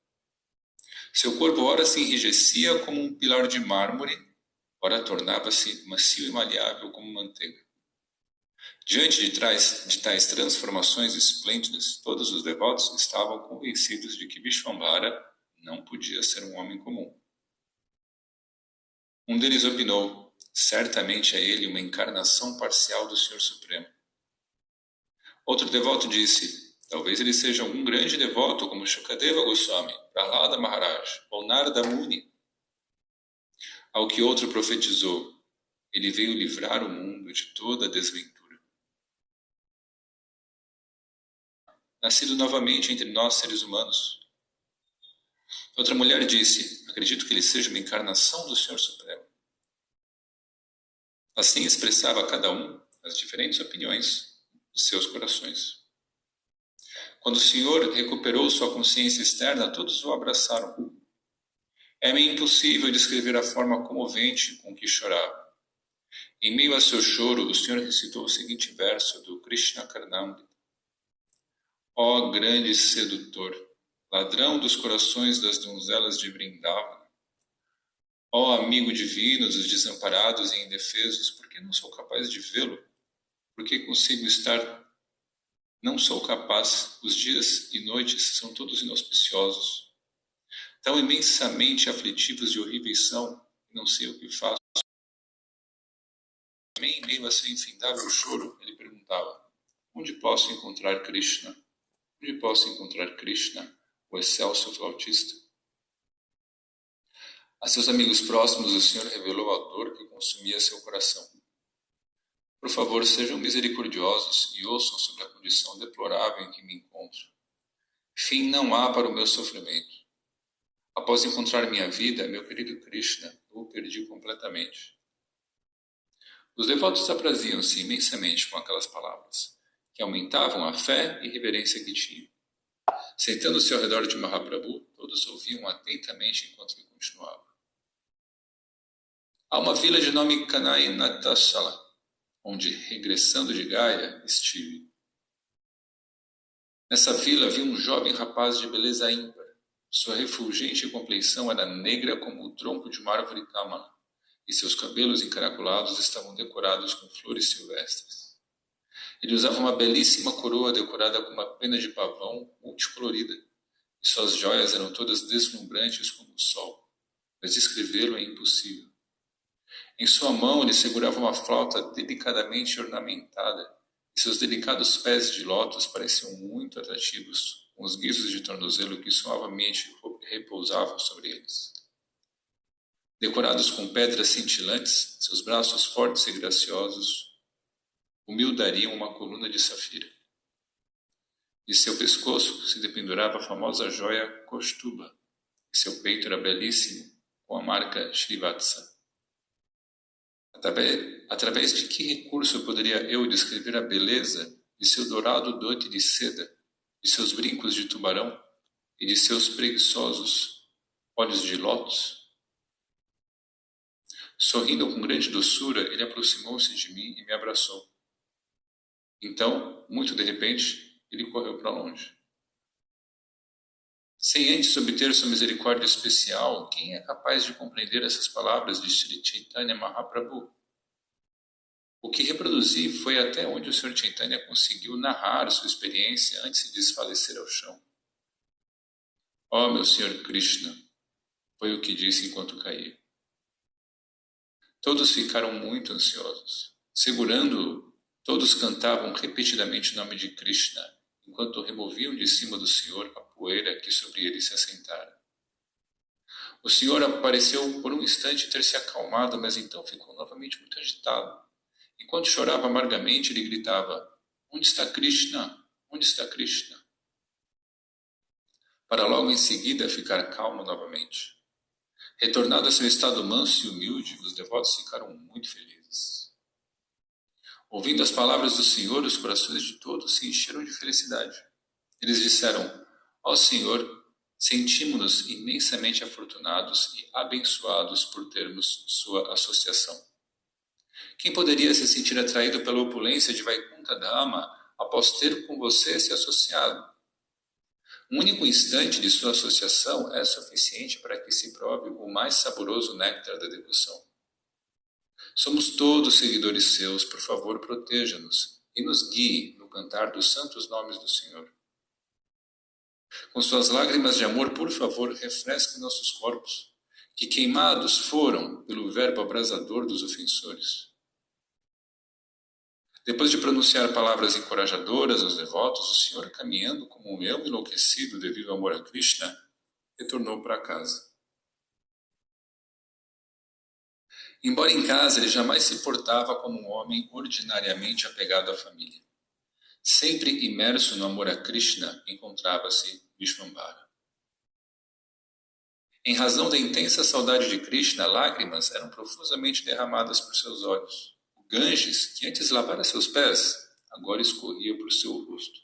Seu corpo ora se enrijecia como um pilar de mármore, ora tornava-se macio e maleável como manteiga. Diante de tais transformações esplêndidas, todos os devotos estavam convencidos de que Vishvambara não podia ser um homem comum. Um deles opinou: certamente é ele uma encarnação parcial do Senhor Supremo. Outro devoto disse: talvez ele seja um grande devoto como Shukadeva Goswami, Prahlada Maharaj ou Narada Muni. Ao que outro profetizou: ele veio livrar o mundo de toda a desventura. Nascido novamente entre nós seres humanos. Outra mulher disse: acredito que ele seja uma encarnação do Senhor Supremo. Assim expressava cada um as diferentes opiniões de seus corações. Quando o Senhor recuperou sua consciência externa, todos o abraçaram. É-me impossível descrever a forma comovente com que chorava. Em meio a seu choro, o Senhor recitou o seguinte verso do Krishna Karnamrita: ó grande sedutor, ladrão dos corações das donzelas de Vrindavana, ó amigo divino dos desamparados e indefesos, por que não sou capaz de vê-lo? Por que consigo estar? Não sou capaz, os dias e noites são todos inauspiciosos. Tão imensamente aflitivos e horríveis são, não sei o que faço. Também, em meio a seu infindável choro, ele perguntava: onde posso encontrar Krishna? Onde posso encontrar Krishna, o excelso flautista? A seus amigos próximos, o Senhor revelou a dor que consumia seu coração. Por favor, sejam misericordiosos e ouçam sobre a condição deplorável em que me encontro. Fim não há para o meu sofrimento. Após encontrar minha vida, meu querido Krishna, eu o perdi completamente. Os devotos apraziam-se imensamente com aquelas palavras, que aumentavam a fé e reverência que tinham. Sentando-se ao redor de Mahaprabhu, todos ouviam atentamente enquanto ele continuava. Há uma vila de nome Kanai Natashala, onde, regressando de Gaya, estive. Nessa vila vi um jovem rapaz de beleza ímpar. Sua refulgente compleição era negra como o tronco de uma árvore tamana, e seus cabelos encaracolados estavam decorados com flores silvestres. Ele usava uma belíssima coroa decorada com uma pena de pavão multicolorida, e suas joias eram todas deslumbrantes como o sol, mas descrevê-lo é impossível. Em sua mão ele segurava uma flauta delicadamente ornamentada, e seus delicados pés de lótus pareciam muito atrativos, com os guizos de tornozelo que suavemente repousavam sobre eles. Decorados com pedras cintilantes, seus braços fortes e graciosos o mildariam uma coluna de safira. De seu pescoço se dependurava a famosa joia Kaustuba, e seu peito era belíssimo, com a marca Srivatsa. Através de que recurso poderia eu descrever a beleza de seu dourado dote de seda, de seus brincos de tubarão e de seus preguiçosos olhos de lótus? Sorrindo com grande doçura, ele aproximou-se de mim e me abraçou. Então, muito de repente, ele correu para longe. Sem antes obter sua misericórdia especial, quem é capaz de compreender essas palavras de Sri Chaitanya Mahaprabhu? O que reproduzi foi até onde o Sr. Chaitanya conseguiu narrar sua experiência antes de desfalecer ao chão. Oh, meu Sr. Krishna, foi o que disse enquanto caía. Todos ficaram muito ansiosos. Segurando-o, todos cantavam repetidamente o nome de Krishna, enquanto removiam de cima do Senhor a poeira que sobre ele se assentara. O Senhor pareceu por um instante ter se acalmado, mas então ficou novamente muito agitado. Enquanto chorava amargamente, ele gritava: "Onde está Krishna? Onde está Krishna?" Para logo em seguida ficar calmo novamente. Retornado a seu estado manso e humilde, os devotos ficaram muito felizes. Ouvindo as palavras do Senhor, os corações de todos se encheram de felicidade. Eles disseram: ó Senhor, sentimos-nos imensamente afortunados e abençoados por termos sua associação. Quem poderia se sentir atraído pela opulência de Vaikuntha Dhama após ter com você se associado? Um único instante de sua associação é suficiente para que se prove o mais saboroso néctar da devoção. Somos todos seguidores seus, por favor, proteja-nos e nos guie no cantar dos santos nomes do Senhor. Com suas lágrimas de amor, por favor, refresque nossos corpos, que queimados foram pelo verbo abrasador dos ofensores. Depois de pronunciar palavras encorajadoras aos devotos, o Senhor, caminhando como um leão enlouquecido devido ao amor a Krishna, retornou para casa. Embora em casa, ele jamais se portava como um homem ordinariamente apegado à família. Sempre imerso no amor a Krishna, encontrava-se Vishvambara. Em razão da intensa saudade de Krishna, lágrimas eram profusamente derramadas por seus olhos. O Ganges, que antes lavara seus pés, agora escorria por seu rosto.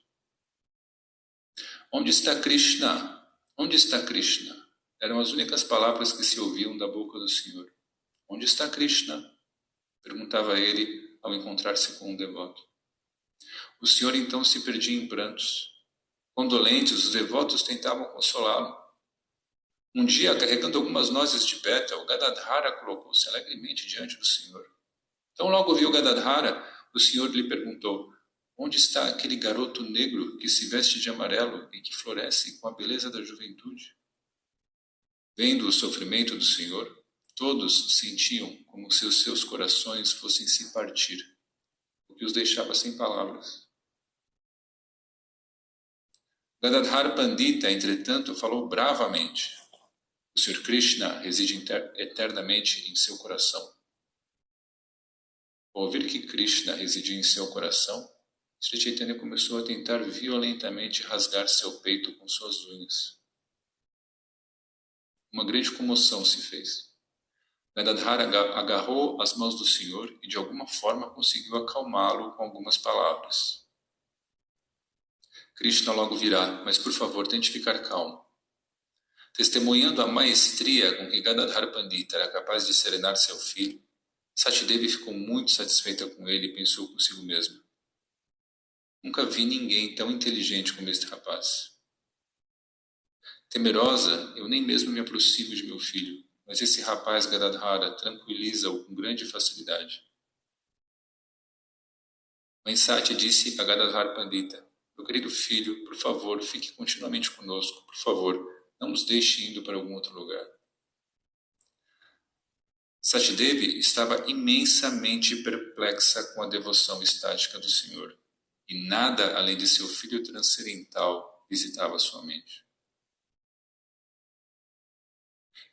Onde está Krishna? Onde está Krishna? Eram as únicas palavras que se ouviam da boca do Senhor. Onde está Krishna? Perguntava ele ao encontrar-se com um devoto. O Senhor então se perdia em prantos. Condolentes, os devotos tentavam consolá-lo. Um dia, carregando algumas nozes de bétel, o Gadadhara colocou-se alegremente diante do Senhor. Tão logo viu Gadadhara, o Senhor lhe perguntou: onde está aquele garoto negro que se veste de amarelo e que floresce com a beleza da juventude? Vendo o sofrimento do Senhor, todos sentiam como se os seus corações fossem se partir, o que os deixava sem palavras. Gadadhara Pandita, entretanto, falou bravamente: o Sr. Krishna reside eternamente em seu coração. Ao ouvir que Krishna residia em seu coração, Sri Chaitanya começou a tentar violentamente rasgar seu peito com suas unhas. Uma grande comoção se fez. Gadadhara agarrou as mãos do Senhor e de alguma forma conseguiu acalmá-lo com algumas palavras. Krishna logo virá, mas por favor tente ficar calmo. Testemunhando a maestria com que Gadadhara Pandita era capaz de serenar seu filho, Satidevi ficou muito satisfeita com ele e pensou consigo mesma: nunca vi ninguém tão inteligente como este rapaz. Temerosa, eu nem mesmo me aproximo de meu filho, mas esse rapaz Gadadhara tranquiliza-o com grande facilidade. Mãe Sati disse a Gadadhara Pandita: meu querido filho, por favor, fique continuamente conosco, por favor, não nos deixe indo para algum outro lugar. Satidevi estava imensamente perplexa com a devoção estática do Senhor, e nada além de seu filho transcendental visitava sua mente.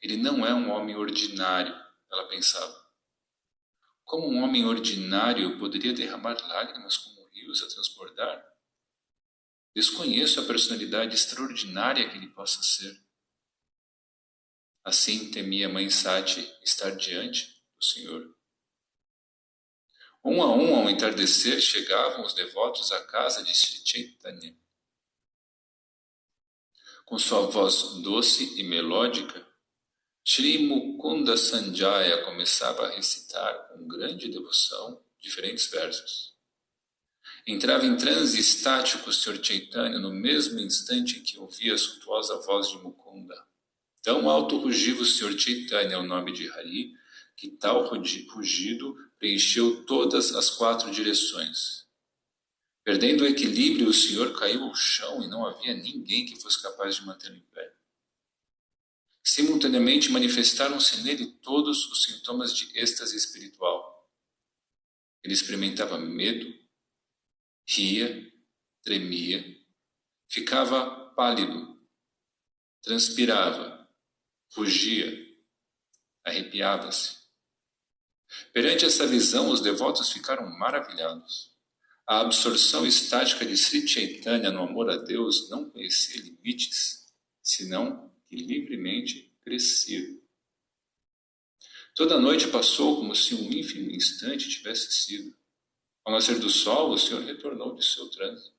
Ele não é um homem ordinário, ela pensava. Como um homem ordinário poderia derramar lágrimas como rios a transbordar? Desconheço a personalidade extraordinária que ele possa ser. Assim temia mãe Sati estar diante do Senhor. Um a um, ao entardecer, chegavam os devotos à casa de Sri Chaitanya. Com sua voz doce e melódica, Shri Mukunda Sanjaya começava a recitar com grande devoção diferentes versos. Entrava em transe estático o Sr. Chaitanya no mesmo instante em que ouvia a suntuosa voz de Mukunda. Tão alto rugiva o Sr. Chaitanya ao nome de Hari, que tal rugido preencheu todas as 4 direções. Perdendo o equilíbrio, o Senhor caiu ao chão e não havia ninguém que fosse capaz de mantê-lo em pé. Simultaneamente manifestaram-se nele todos os sintomas de êxtase espiritual. Ele experimentava medo, ria, tremia, ficava pálido, transpirava, fugia, arrepiava-se. Perante essa visão, os devotos ficaram maravilhados. A absorção estática de Sri Chaitanya no amor a Deus não conhecia limites, senão que livremente crescia. Toda a noite passou como se um ínfimo instante tivesse sido. Ao nascer do sol, o Senhor retornou de seu transe.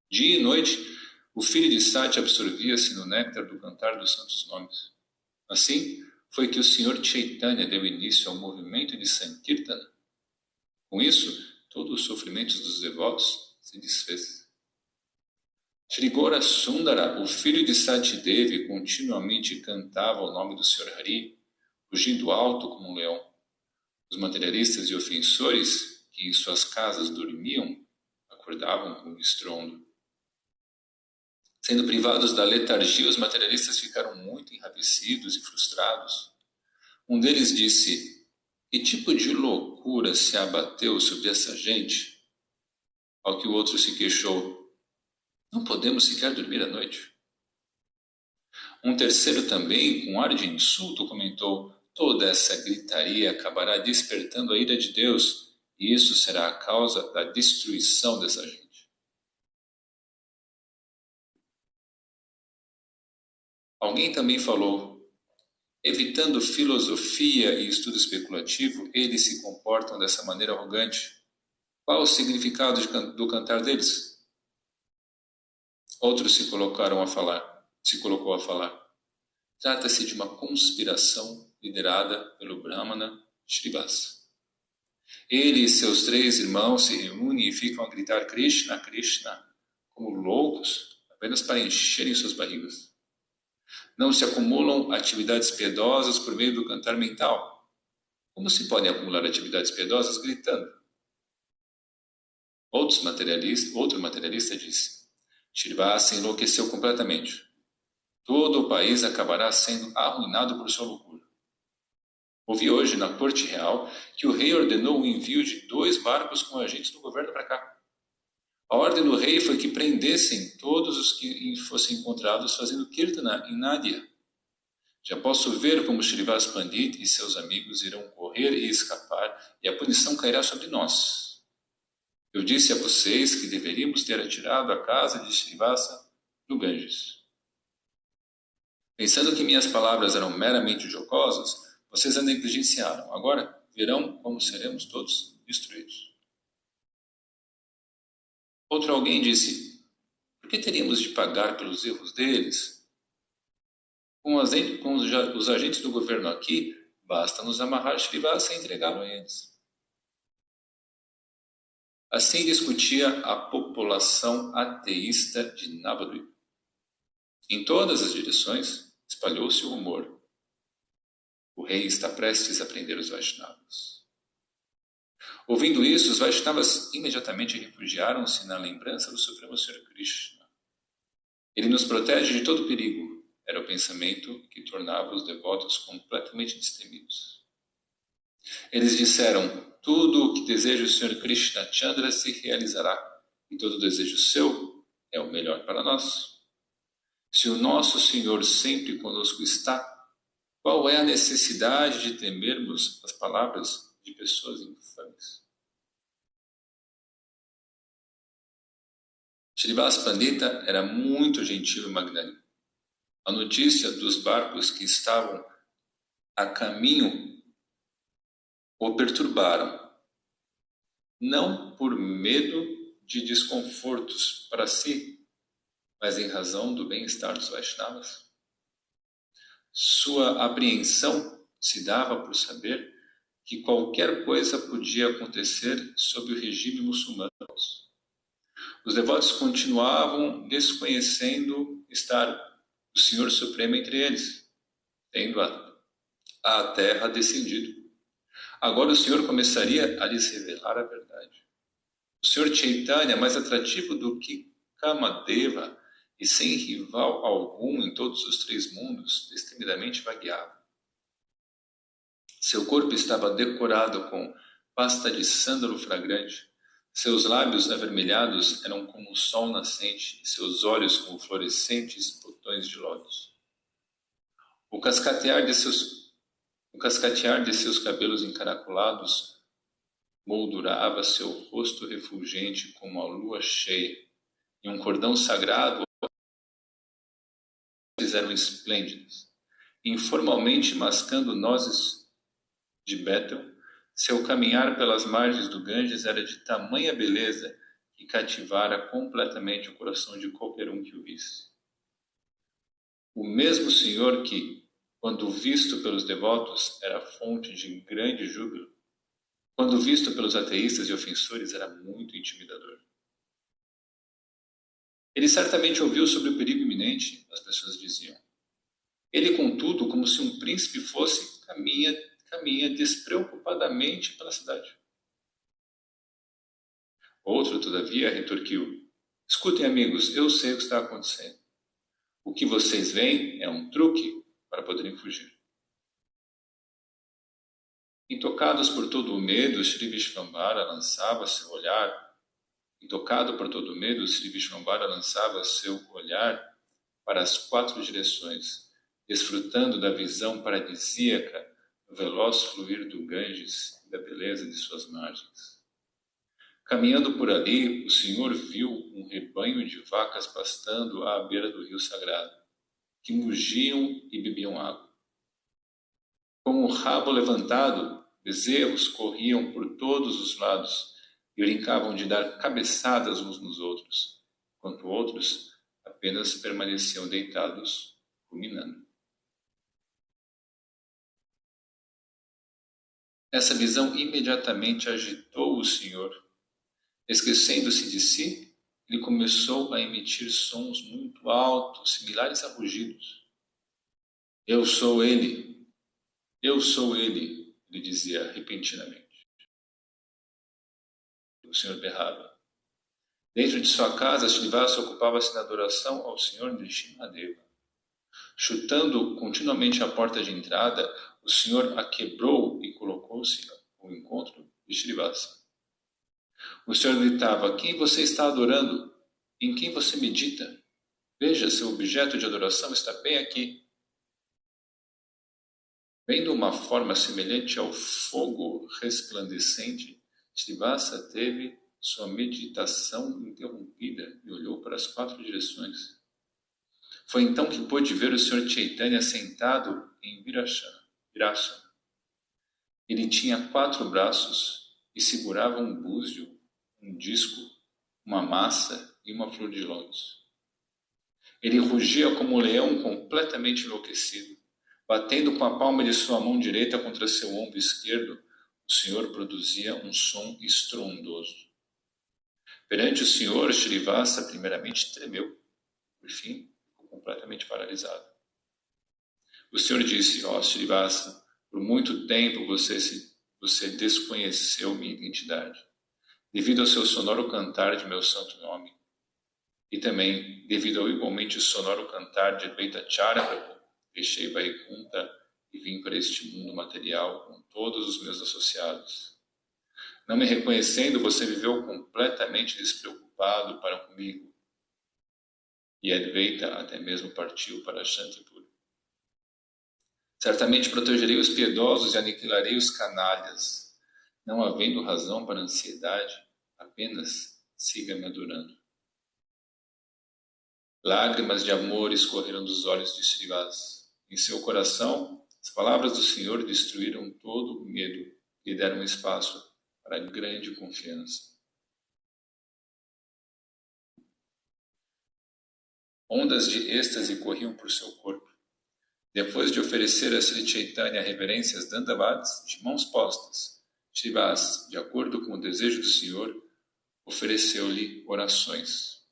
Dia e noite, o filho de Sati absorvia-se no néctar do cantar dos santos nomes. Assim, foi que o Senhor Chaitanya deu início ao movimento de Sankirtana. Com isso, todos os sofrimentos dos devotos se desfez. Shri Gora Sundara, o filho de Sati-Devi, continuamente cantava o nome do Senhor Hari, rugindo alto como um leão. Os materialistas e ofensores, que em suas casas dormiam, acordavam com o estrondo. Sendo privados da letargia, os materialistas ficaram muito enraivecidos e frustrados. Um deles disse: que tipo de loucura se abateu sobre essa gente? Ao que o outro se queixou: não podemos sequer dormir à noite. Um terceiro também, com ar de insulto, comentou: toda essa gritaria acabará despertando a ira de Deus, e isso será a causa da destruição dessa gente. Alguém também falou: evitando filosofia e estudo especulativo, eles se comportam dessa maneira arrogante. Qual o significado do cantar deles? Outro se colocou a falar. Trata-se de uma conspiração liderada pelo Brahmana Shrivasa. Ele e seus 3 irmãos se reúnem e ficam a gritar Krishna, Krishna, como loucos, apenas para encherem suas barrigas. Não se acumulam atividades piedosas por meio do cantar mental. Como se podem acumular atividades piedosas gritando? Outro materialista disse: Shrivasa enlouqueceu completamente. Todo o país acabará sendo arruinado por sua loucura. Ouvi hoje na Corte Real que o rei ordenou o envio de 2 barcos com agentes do governo para cá. A ordem do rei foi que prendessem todos os que fossem encontrados fazendo kirtana em Nadia. Já posso ver como Shrivas Pandit e seus amigos irão correr e escapar, e a punição cairá sobre nós. Eu disse a vocês que deveríamos ter atirado a casa de Shrivasa no Ganges. Pensando que minhas palavras eram meramente jocosas, vocês a negligenciaram. Agora verão como seremos todos destruídos. Outro alguém disse: por que teríamos de pagar pelos erros deles? Com os agentes do governo aqui, basta nos amarrar Shrivasa e entregá-lo a eles. Assim discutia a população ateísta de Navadvipa. Em todas as direções, espalhou-se o rumor: o rei está prestes a prender os Vaishnavas. Ouvindo isso, os Vaishnavas imediatamente refugiaram-se na lembrança do Supremo Senhor Krishna. Ele nos protege de todo perigo, era o pensamento que tornava os devotos completamente destemidos. Eles disseram: tudo o que deseja o Senhor Krishna Chandra se realizará, e todo desejo seu é o melhor para nós. Se o nosso Senhor sempre conosco está, qual é a necessidade de temermos as palavras de pessoas infames. Srinivasa Pandita era muito gentil e magnânimo. A notícia dos barcos que estavam a caminho o perturbaram, não por medo de desconfortos para si, mas em razão do bem-estar dos Vaishnavas. Sua apreensão se dava por saber que qualquer coisa podia acontecer sob o regime muçulmano. Os devotos continuavam desconhecendo estar o Senhor Supremo entre eles, tendo a terra descendido. Agora o Senhor começaria a lhes revelar a verdade. O Senhor Chaitanya, mais atrativo do que Kamadeva e sem rival algum em todos os três mundos, destemidamente vagueava. Seu corpo estava decorado com pasta de sândalo fragrante. Seus lábios avermelhados eram como o sol nascente e seus olhos como florescentes botões de lótus. O cascatear de seus cabelos encaracolados moldurava seu rosto refulgente como a lua cheia, e um cordão sagrado eram esplêndidos. Informalmente mascando nozes de Bétel, seu caminhar pelas margens do Ganges era de tamanha beleza que cativara completamente o coração de qualquer um que o visse. O mesmo Senhor que, quando visto pelos devotos, era fonte de grande júbilo, quando visto pelos ateístas e ofensores, era muito intimidador. Ele certamente ouviu sobre o perigo iminente, as pessoas diziam. Ele, contudo, como se um príncipe fosse, caminha despreocupadamente pela cidade. Outro, todavia, retorquiu: escutem, amigos, eu sei o que está acontecendo. O que vocês veem é um truque para poderem fugir. Intocados por todo o medo, Sri Vishvambara lançava seu olhar. Intocado por todo o medo, Sri Vishvambara lançava seu olhar para as quatro direções, desfrutando da visão paradisíaca do veloz fluir do Ganges e da beleza de suas margens. Caminhando por ali, o Senhor viu um rebanho de vacas pastando à beira do rio sagrado, que mugiam e bebiam água. Com o rabo levantado, bezerros corriam por todos os lados e brincavam de dar cabeçadas uns nos outros, enquanto outros apenas permaneciam deitados, ruminando. Essa visão imediatamente agitou o Senhor. Esquecendo-se de si, ele começou a emitir sons muito altos, similares a rugidos. Eu sou ele, ele dizia repentinamente. O Senhor berrava. Dentro de sua casa, Srinivasa ocupava-se na adoração ao Senhor Nrsimhadeva. Chutando continuamente a porta de entrada, o Senhor a quebrou e colocou-se ao encontro de Srinivasa. O Senhor gritava: quem você está adorando? Em quem você medita? Veja, seu objeto de adoração está bem aqui. Vendo uma forma semelhante ao fogo resplandecente, Srinivasa teve sua meditação interrompida e olhou para as quatro direções. Foi então que pôde ver o Senhor Chaitanya sentado em Virasana. Ele tinha 4 braços e segurava um búzio, um disco, uma massa e uma flor de lótus. Ele rugia como um leão completamente enlouquecido. Batendo com a palma de sua mão direita contra seu ombro esquerdo, o Senhor produzia um som estrondoso. Perante o Senhor, Srinivasa primeiramente tremeu. Por fim, ficou completamente paralisado. O Senhor disse: ó Srinivasa, por muito tempo você desconheceu minha identidade, devido ao seu sonoro cantar de meu santo nome, e também devido ao igualmente sonoro cantar de Advaitacharya Prabhu, deixei Vaikunta e vim para este mundo material com todos os meus associados. Não me reconhecendo, você viveu completamente despreocupado para comigo. E Advaita até mesmo partiu para Shantipura. Certamente protegerei os piedosos e aniquilarei os canalhas. Não havendo razão para ansiedade, apenas siga me adorando. Lágrimas de amor escorreram dos olhos de Srivas. Em seu coração, as palavras do Senhor destruíram todo o medo e deram espaço para grande confiança. Ondas de êxtase corriam por seu corpo. Depois de oferecer a Sri Chaitanya reverências dandavats de mãos postas, Srivas, de acordo com o desejo do Senhor, ofereceu-lhe orações.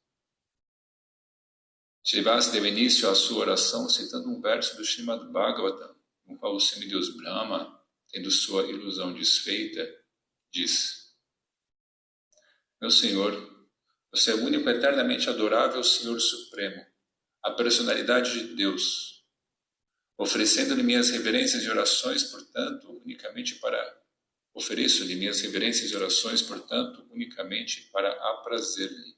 Srivas deu início à sua oração citando um verso do Srimad Bhagavatam, no qual o semideus Brahma, tendo sua ilusão desfeita, diz: Meu Senhor, você é o único eternamente adorável Senhor Supremo, a personalidade de Deus. Oferecendo-lhe minhas reverências e orações, portanto, unicamente para ofereço-lhe minhas reverências e orações, portanto, unicamente para aprazer-lhe.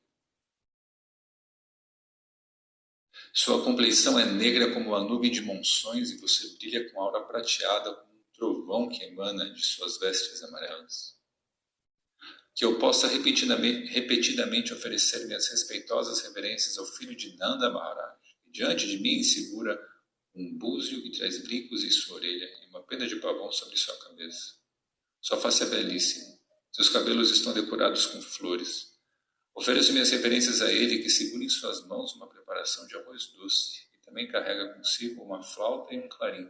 Sua compleição é negra como a nuvem de monções e você brilha com aura prateada como um trovão que emana de suas vestes amarelas. Que eu possa repetidamente oferecer minhas respeitosas reverências ao filho de Nanda Maharaj, que diante de mim segura um búzio e 3 brincos em sua orelha e uma pena de pavão sobre sua cabeça. Sua face é belíssima, seus cabelos estão decorados com flores. Ofereço minhas reverências a ele, que segura em suas mãos uma preparação de arroz doce e também carrega consigo uma flauta e um clarim.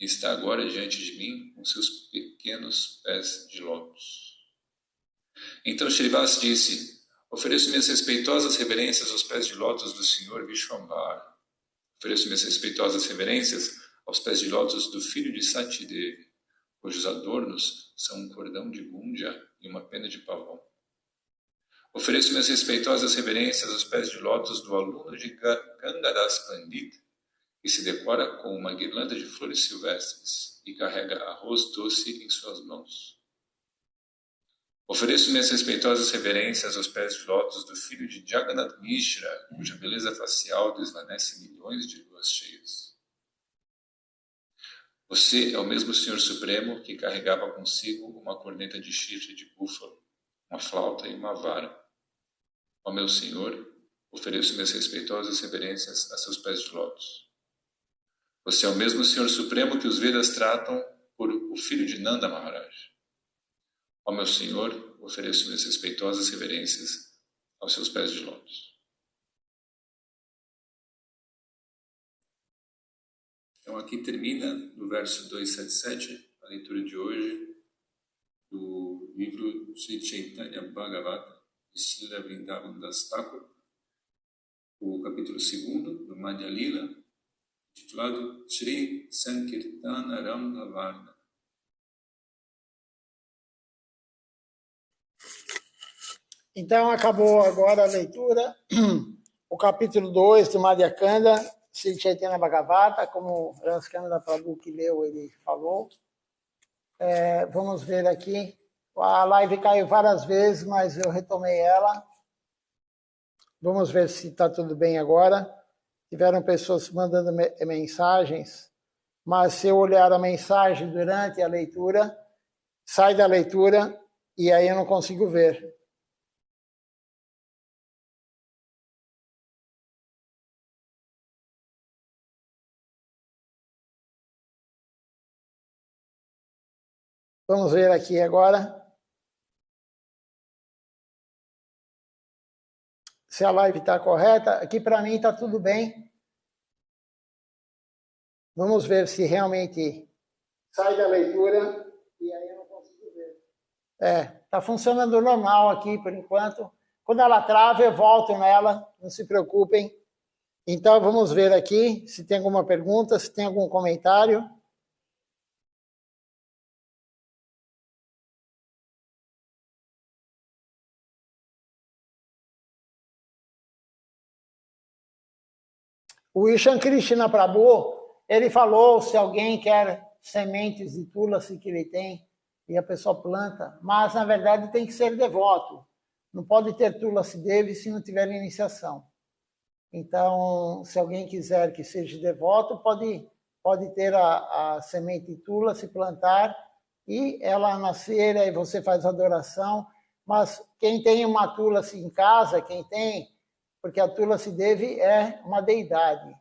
E está agora diante de mim com seus pequenos pés de lótus. Então Srivas disse: ofereço minhas respeitosas reverências aos pés de lótus do Senhor Vishwambara. Ofereço minhas respeitosas reverências aos pés de lótus do filho de Satidevi, cujos adornos são um cordão de gúndia e uma pena de pavão. Ofereço minhas respeitosas reverências aos pés de lótus do aluno de Gangadas Pandit, que se decora com uma guirlanda de flores silvestres e carrega arroz doce em suas mãos. Ofereço minhas respeitosas reverências aos pés de lótus do filho de Jagannath Mishra, cuja beleza facial desvanece milhões de luas cheias. Você é o mesmo Senhor Supremo que carregava consigo uma corneta de chifre de búfalo, uma flauta e uma vara. Ó meu Senhor, ofereço minhas respeitosas reverências a seus pés de lótus. Você é o mesmo Senhor Supremo que os Vedas tratam por o filho de Nanda Maharaj. Ó meu Senhor, ofereço minhas respeitosas reverências aos seus pés de lótus. Então aqui termina, no verso 277, a leitura de hoje do livro Sri Chaitanya Bhagavata, de Srila Vrindavan Das Thakur, o capítulo 2 do Madhya Lila, titulado Shri Sankirtana Ranga Varna. Então, acabou agora a leitura, o capítulo 2 do Madhya Kanda, Sri Chaitanya Bhagavata, como o Raskanda Prabhu que leu, ele falou. Vamos ver aqui. A live caiu várias vezes, mas eu retomei ela. Vamos ver se está tudo bem agora. Tiveram pessoas mandando mensagens, mas se eu olhar a mensagem durante a leitura, sai da leitura e aí eu não consigo ver. Vamos ver aqui agora. Se a live está correta. Aqui para mim está tudo bem. Vamos ver se realmente sai da leitura e aí eu não consigo ver. Está funcionando normal aqui por enquanto. Quando ela trava, eu volto nela. Não se preocupem. Então vamos ver aqui se tem alguma pergunta, se tem algum comentário. O Ishan Krishna Prabhu, ele falou se alguém quer sementes de tulasi que ele tem, e a pessoa planta, mas na verdade tem que ser devoto. Não pode ter tulasi devi se não tiver iniciação. Então, se alguém quiser que seja devoto, pode ter a semente tulasi, plantar e ela nascer, aí você faz adoração. Mas quem tem uma Tulasi em casa, quem tem, porque a Tulasi Devi é uma deidade.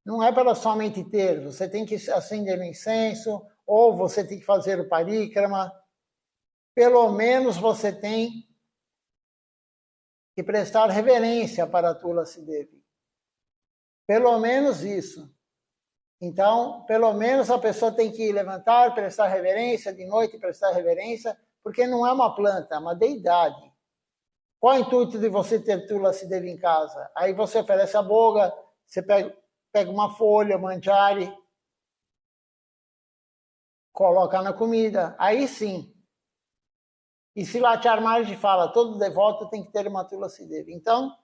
Não é para somente ter, você tem que acender o incenso, ou você tem que fazer o parikrama. Pelo menos você tem que prestar reverência para a Tulasi Devi. Pelo menos isso. Então, pelo menos a pessoa tem que levantar, prestar reverência, de noite prestar reverência, porque não é uma planta, é uma deidade. Qual o intuito de você ter Tulasi Devi em casa? Aí você oferece a boga, você pega uma folha, manjari, coloca na comida, aí sim. E Silachar Maharaj fala, todo devoto tem que ter uma Tulasi Devi. Então,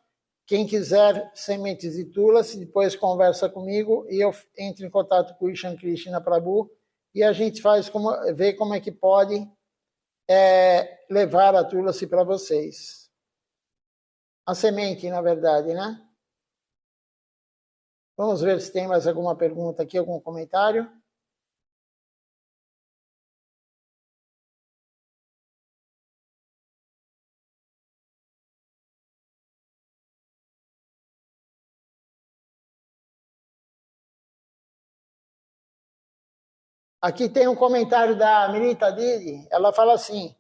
quem quiser sementes de Tulasi, depois conversa comigo e eu entro em contato com o Ishan Krishna Prabhu e a gente vê como é que pode levar a Tulasi para vocês. A semente, na verdade, né? Vamos ver se tem mais alguma pergunta aqui, algum comentário. Aqui tem um comentário da Milita Didi. Ela fala assim,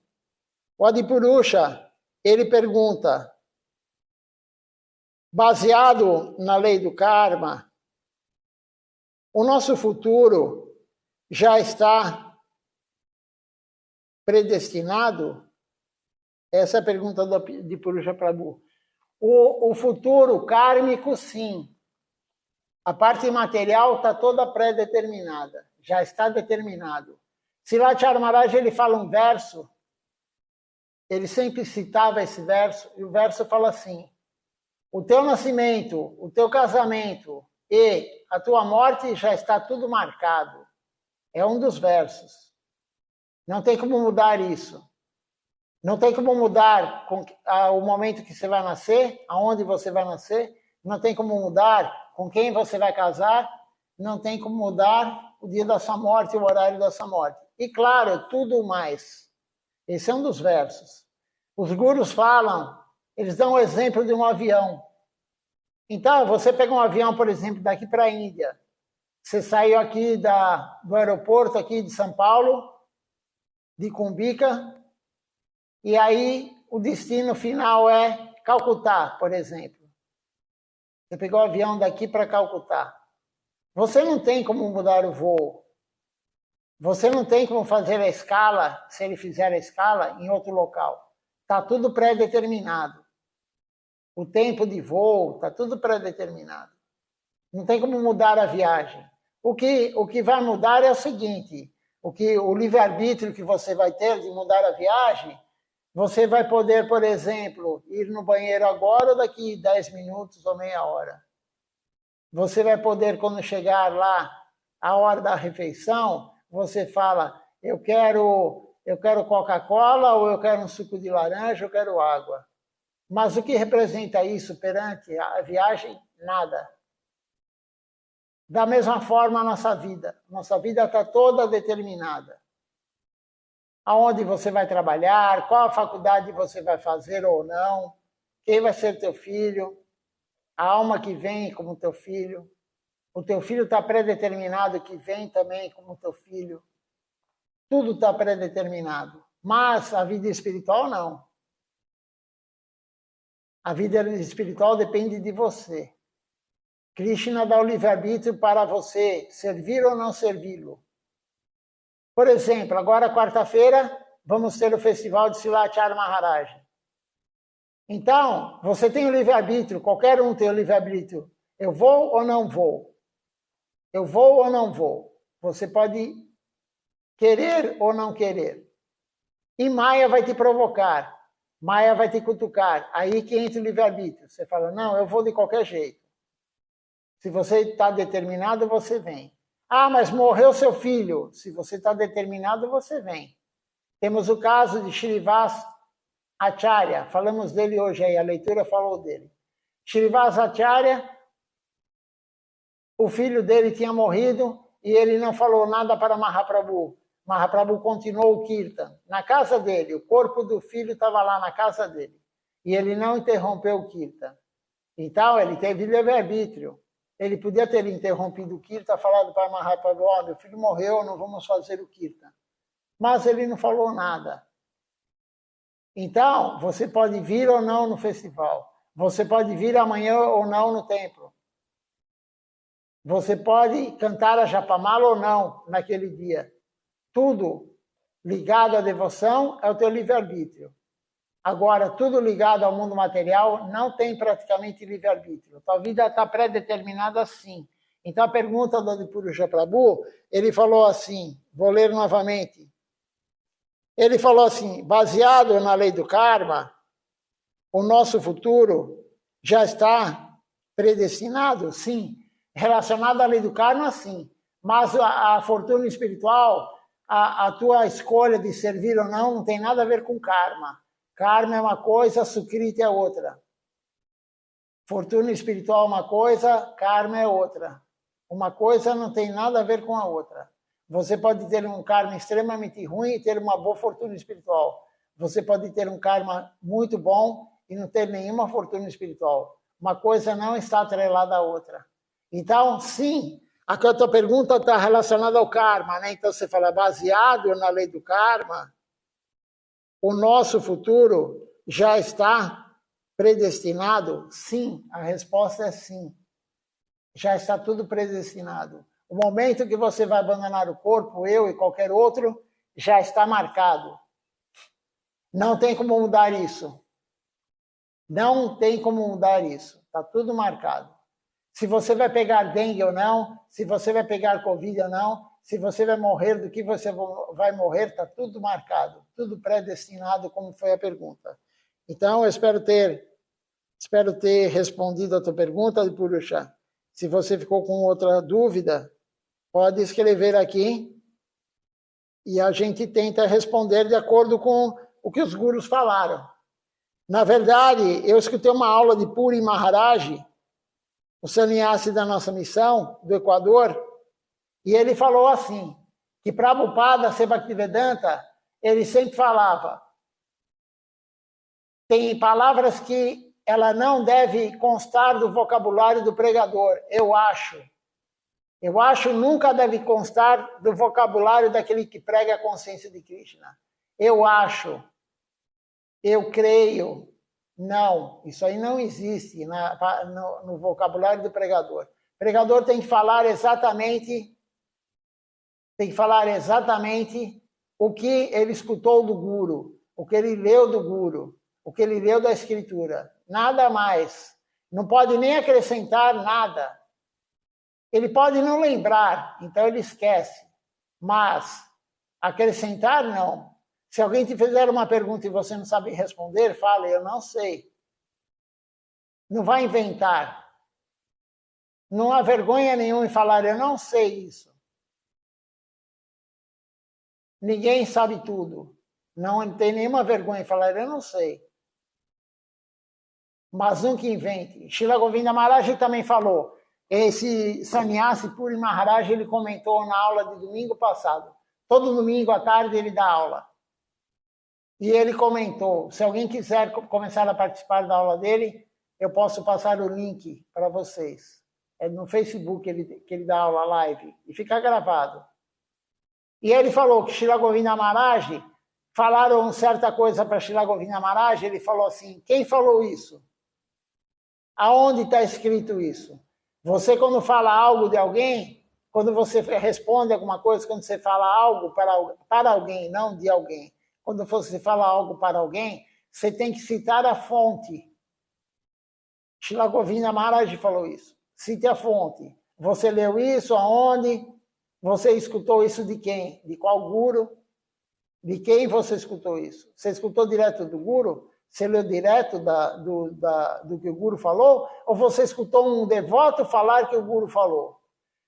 o Adipurusha, ele pergunta, baseado na lei do karma, o nosso futuro já está predestinado? Essa é a pergunta do Adipurusha Prabhu. O futuro kármico, sim. A parte material está toda pré-determinada. Já está determinado. Silachar Maharaj, ele fala um verso, ele sempre citava esse verso, e o verso fala assim, o teu nascimento, o teu casamento e a tua morte já está tudo marcado. É um dos versos. Não tem como mudar isso. Não tem como mudar o momento que você vai nascer, aonde você vai nascer, não tem como mudar com quem você vai casar, não tem como mudar o dia da sua morte, o horário da sua morte. E claro, tudo mais. Esse é um dos versos. Os gurus falam, eles dão o exemplo de um avião. Então, você pega um avião, por exemplo, daqui para a Índia. Você saiu aqui do aeroporto aqui de São Paulo, de Cumbica, e aí o destino final é Calcutá, por exemplo. Você pegou o avião daqui para Calcutá. Você não tem como mudar o voo. Você não tem como fazer a escala, se ele fizer a escala, em outro local. Está tudo pré-determinado. O tempo de voo, está tudo pré-determinado. Não tem como mudar a viagem. O que vai mudar é o seguinte, o livre-arbítrio que você vai ter de mudar a viagem, você vai poder, por exemplo, ir no banheiro agora ou daqui 10 minutos ou meia hora. Você vai poder, quando chegar lá, a hora da refeição, você fala, eu quero Coca-Cola, ou eu quero um suco de laranja, eu quero água. Mas o que representa isso perante a viagem? Nada. Da mesma forma, a nossa vida. Nossa vida está toda determinada. Aonde você vai trabalhar, qual a faculdade você vai fazer ou não, quem vai ser teu filho, a alma que vem como teu filho. O teu filho está predeterminado que vem também como teu filho. Tudo está predeterminado. Mas a vida espiritual não. A vida espiritual depende de você. Krishna dá o livre-arbítrio para você servir ou não servi-lo. Por exemplo, agora quarta-feira vamos ter o festival de Silachar Maharaj. Então, você tem o livre-arbítrio, qualquer um tem o livre-arbítrio. Eu vou ou não vou? Eu vou ou não vou? Você pode querer ou não querer. E Maya vai te provocar. Maya vai te cutucar. Aí que entra o livre-arbítrio. Você fala, não, eu vou de qualquer jeito. Se você está determinado, você vem. Ah, mas morreu seu filho. Se você está determinado, você vem. Temos o caso de Shrivas Acharya. Falamos dele hoje aí, a leitura falou dele. Shrivas Acharya, o filho dele tinha morrido e ele não falou nada para Mahaprabhu. Mahaprabhu continuou o Kirtan. Na casa dele, o corpo do filho estava lá na casa dele. E ele não interrompeu o Kirtan. Então, ele teve livre-arbítrio. Ele podia ter interrompido o Kirtan, falado para Mahaprabhu, oh, meu filho morreu, não vamos fazer o Kirtan. Mas ele não falou nada. Então, você pode vir ou não no festival. Você pode vir amanhã ou não no templo. Você pode cantar a Japamala ou não naquele dia. Tudo ligado à devoção é o teu livre-arbítrio. Agora, tudo ligado ao mundo material não tem praticamente livre-arbítrio. Tua vida está pré-determinada assim. Então, a pergunta do Adipurusha Prabhu, ele falou assim, vou ler novamente. Ele falou assim, baseado na lei do karma, o nosso futuro já está predestinado? Sim. Relacionado à lei do karma, sim. Mas a fortuna espiritual, a tua escolha de servir ou não tem nada a ver com karma. Karma é uma coisa, sukriti é outra. Fortuna espiritual é uma coisa, karma é outra. Uma coisa não tem nada a ver com a outra. Você pode ter um karma extremamente ruim e ter uma boa fortuna espiritual. Você pode ter um karma muito bom e não ter nenhuma fortuna espiritual. Uma coisa não está atrelada à outra. Então, sim, a tua pergunta está relacionada ao karma, né? Então, você fala, baseado na lei do karma, o nosso futuro já está predestinado? Sim, a resposta é sim. Já está tudo predestinado. O momento que você vai abandonar o corpo, eu e qualquer outro, já está marcado. Não tem como mudar isso. Não tem como mudar isso. Está tudo marcado. Se você vai pegar dengue ou não, se você vai pegar Covid ou não, se você vai morrer, do que você vai morrer, está tudo marcado, tudo predestinado, como foi a pergunta. Então, eu espero ter respondido a tua pergunta, Purusha. Se você ficou com outra dúvida, pode escrever aqui e a gente tenta responder de acordo com o que os gurus falaram. Na verdade, eu escutei uma aula de Puri Maharaj, o sannyasi da nossa missão, do Equador, e ele falou assim, que Prabhupada, Bhaktivedanta, ele sempre falava, tem palavras que ela não deve constar do vocabulário do pregador, eu acho. Eu acho nunca deve constar do vocabulário daquele que prega a consciência de Krishna. Eu acho, eu creio. Não, isso aí não existe no vocabulário do pregador. O pregador tem que falar exatamente o que ele escutou do guru, o que ele leu do guru, o que ele leu da escritura. Nada mais. Não pode nem acrescentar nada. Ele pode não lembrar, então ele esquece. Mas acrescentar, não. Se alguém te fizer uma pergunta e você não sabe responder, fale, eu não sei. Não vai inventar. Não há vergonha nenhuma em falar, eu não sei isso. Ninguém sabe tudo. Não tem nenhuma vergonha em falar, eu não sei. Mas nunca invente. Srila Govinda Maharaj também falou. Esse sannyasi Puri Maharaj, ele comentou na aula de domingo passado. Todo domingo à tarde ele dá aula. E ele comentou, se alguém quiser começar a participar da aula dele, eu posso passar o link para vocês. É no Facebook que ele dá aula live. E fica gravado. E ele falou que Srila Govinda Maharaj, falaram certa coisa para Srila Govinda Maharaj, ele falou assim, quem falou isso? Aonde está escrito isso? Você, quando fala algo de alguém, quando você responde alguma coisa, quando você fala algo para alguém, não de alguém, quando você fala algo para alguém, você tem que citar a fonte. Srila Govinda Maharaj falou isso. Cite a fonte. Você leu isso? Aonde? Você escutou isso de quem? De qual guru? De quem você escutou isso? Você escutou direto do guru? Você leu direto do que o guru falou? Ou você escutou um devoto falar que o guru falou?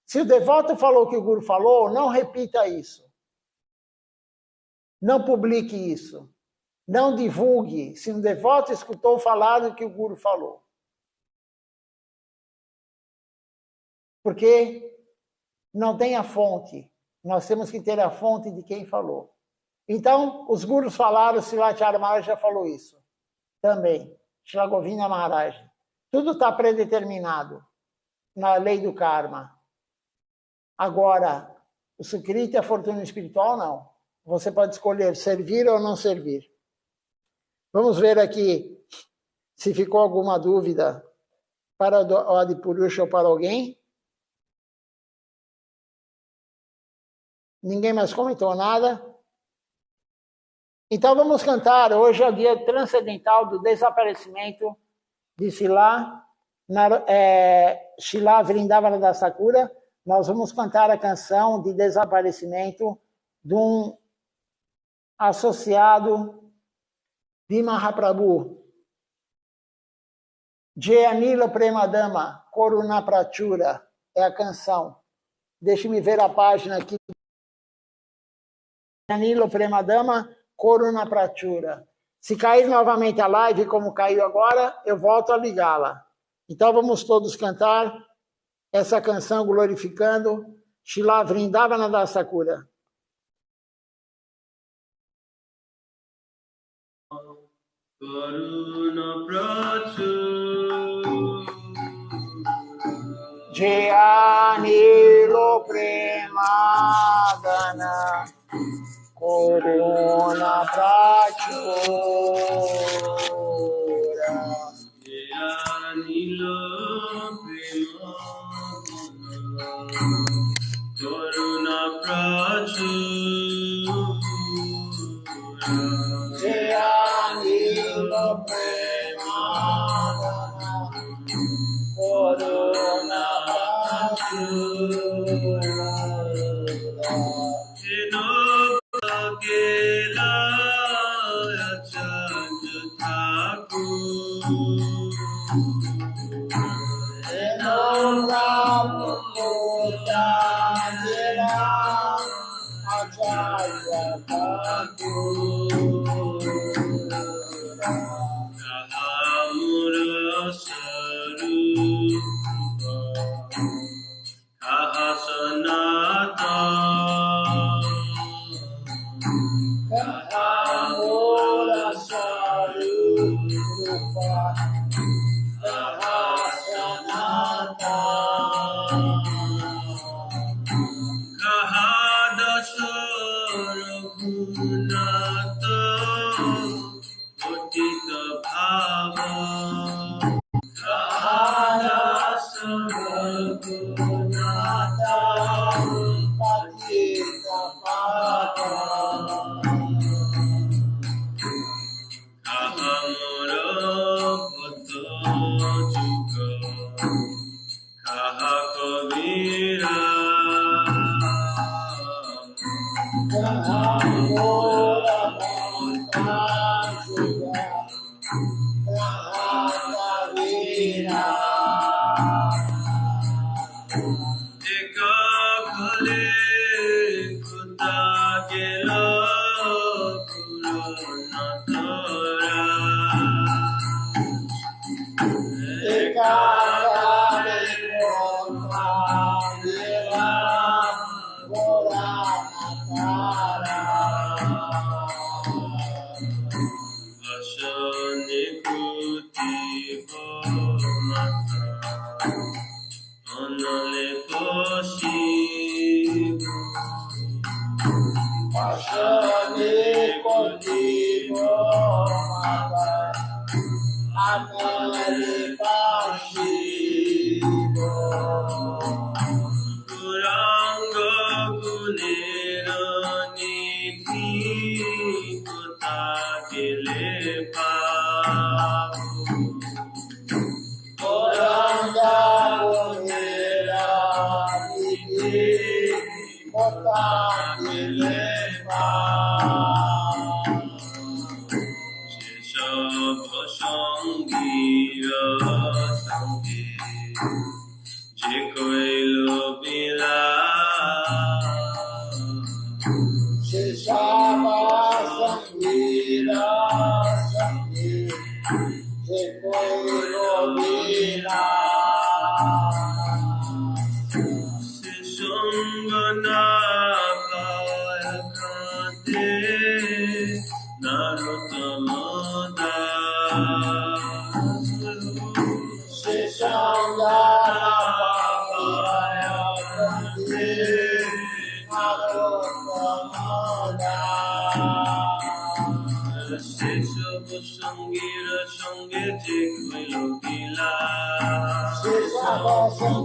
Se o devoto falou que o guru falou, não repita isso. Não publique isso. Não divulgue se um devoto escutou falar do que o guru falou. Porque não tem a fonte. Nós temos que ter a fonte de quem falou. Então, os gurus falaram, Silatya Maharaj já falou isso também. Shri Govinda Maharaj. Tudo está predeterminado na lei do karma. Agora, o Sukriti, a fortuna espiritual, não. Você pode escolher servir ou não servir. Vamos ver aqui se ficou alguma dúvida para o Adipurusha ou para alguém. Ninguém mais comentou nada. Então vamos cantar. Hoje é o dia transcendental do desaparecimento de Shila Vrindavana Das Thakura. Nós vamos cantar a canção de desaparecimento de um associado de Mahaprabhu. Jayanila Premadama, Koruna Prachura, é a canção. Deixe-me ver a página aqui. Jayanila Premadama, Koruna Prachura. Se cair novamente a live, como caiu agora, eu volto a ligá-la. Então vamos todos cantar essa canção glorificando Shila Vrindavana Das Thakura. Karuna Prachura Jayanilo Premadana Koruna Prachura Jayanilo Premadana Karuna Prachura Jayanilo Premadana Koruna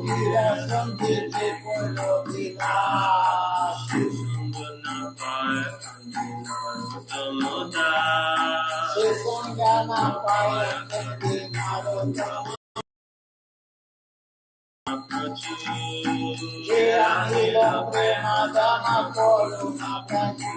Virasandite Purvinashi Sesangana Paya Kandi Narotama Jehila Premadana Koruna Pranju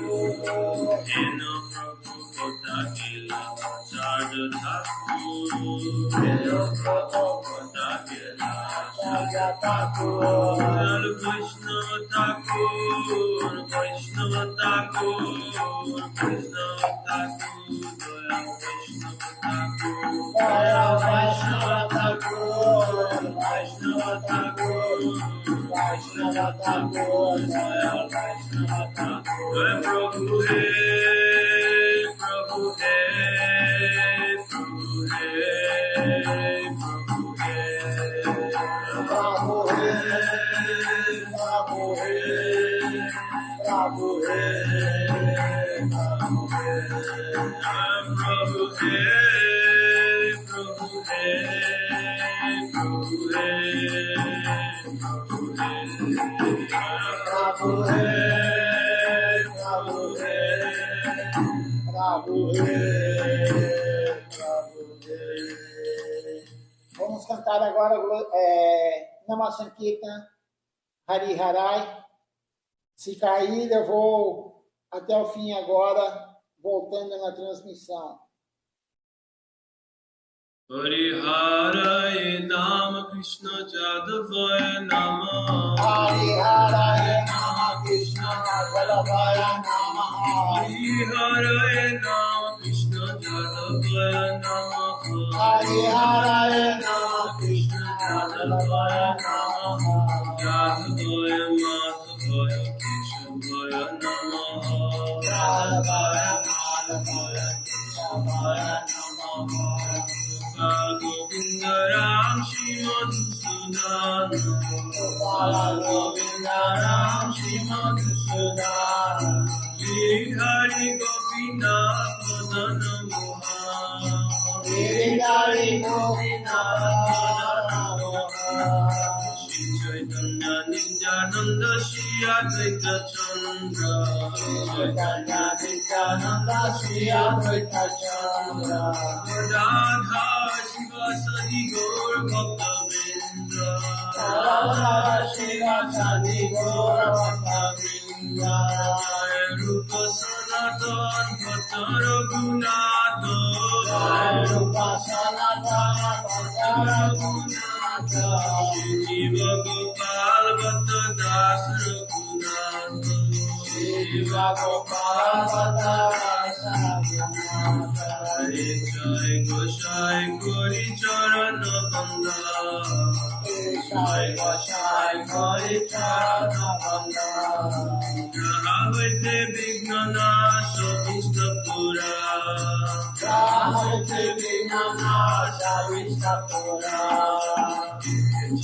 Vamos cantar agora Namasankirtan Hari Harai. Se cair, eu vou até o fim agora, voltando na transmissão. Hari Harai Nama Krishna Jadavaya Nama Hari Harai Nama Krishna Jadavaya Nama Hari Harai Nama Krishna Jadavaya Nama Hari Harai Nama Krishna Jadavaya Nama Jadavaya Madhavaya Keshavaya Nama Jadavaya Madhavaya Keshavaya Nama Govinda Ram Shri Madhusudan Govinda Ram Shri Madhusudan Shri Hari Gopinath Madana Mohan Shri Hari Gopinath Shri Chaitanya Nityananda Shri Advaita Chandra Chaitanya Nityananda Shri Advaita Chandra Radha Shiva Sadi Gaur Bhakta Vrinda Radha Shiva Sadi Gaur Bhakta Vrinda Jai Rupa Sanatan Bhatta Raghunath Jai Rupa Sanatan Bhatta Raghunath Shri Jiva Gopal Bhatta Das Raghunath Shiva Gopal Bhatta Das Raghunath Jai Jai Goshai Gori Charana Banda Jai Gosai Gauri Charana Banda Jahavate Vignanasha Vishnapura Jahate Vignanasha Vishnapura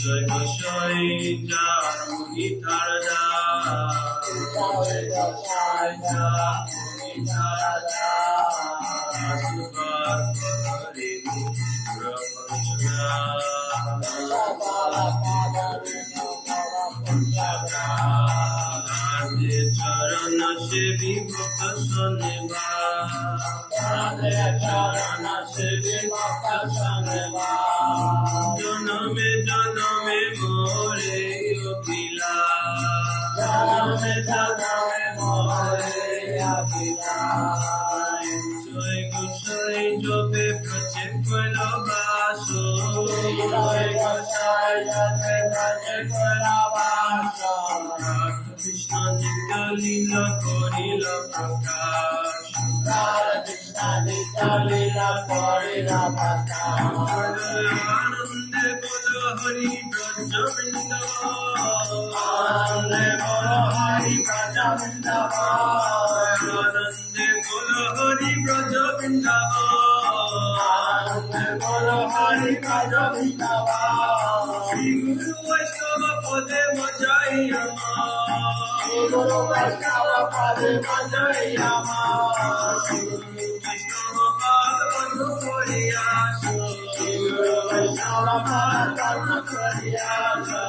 Jai Goshai Jarmuni Tarada Jai Gosai Jarmuni Tarada Asubhat Hari Prabhachana Jabala Pada Vishnu Nava Punjabra Radhe Charana Sevi Bhakta Saneva Radhe Charana Siddhi Bhakta Saneva Janame Janame More Yopila Janame Janame More Abhila Jai Goshai Jobe Prachit Vailabhaso Jai Gosai Jate Jate Kulavasa Krishna Nitya Lila Korila Prakash Radha Krishna Nitya Lila Korila Prakash Anande Bolo Hari Braja Vrindavan Anande Bolo Hari Braja Vrindavan Anande Bolo Hari Braja Vrindavan Anande Bolo Hari Braja Vrindavan Shri Guru Vaishnava Pade Majayama Shri Guru Vaishnava Pade Majayama Shri Guru Vaishnava Pade Majayama Shri Guru Vaishnava Pade Majayama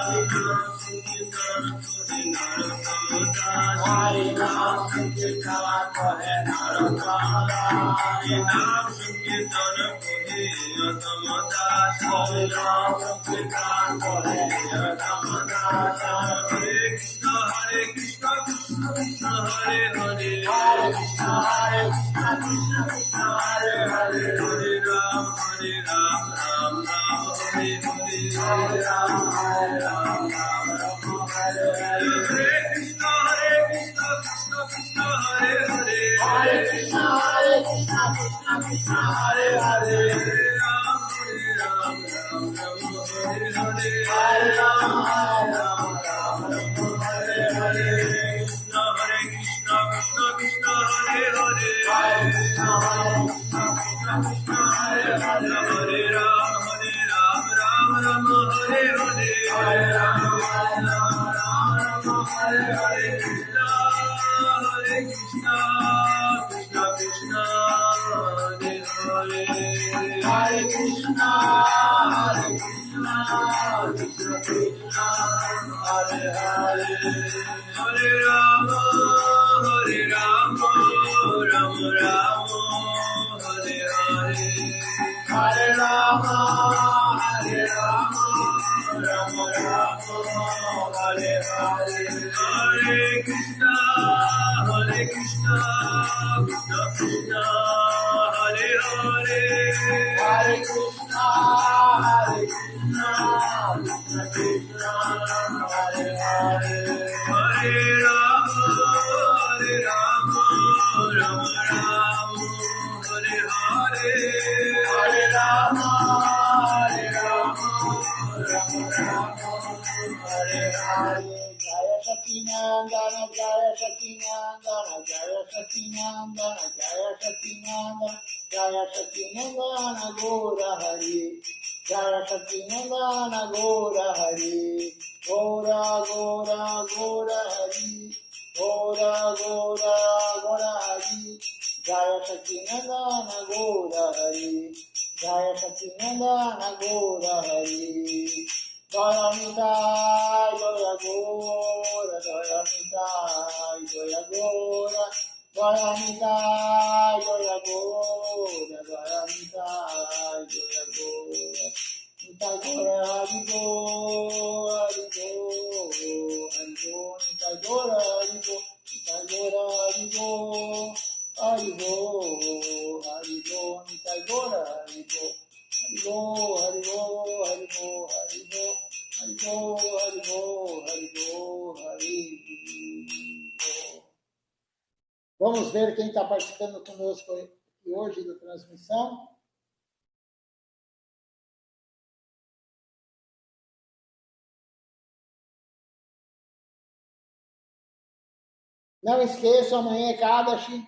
Vamos ver quem está participando conosco aqui hoje da transmissão. Não esqueçam, amanhã é Kadashi.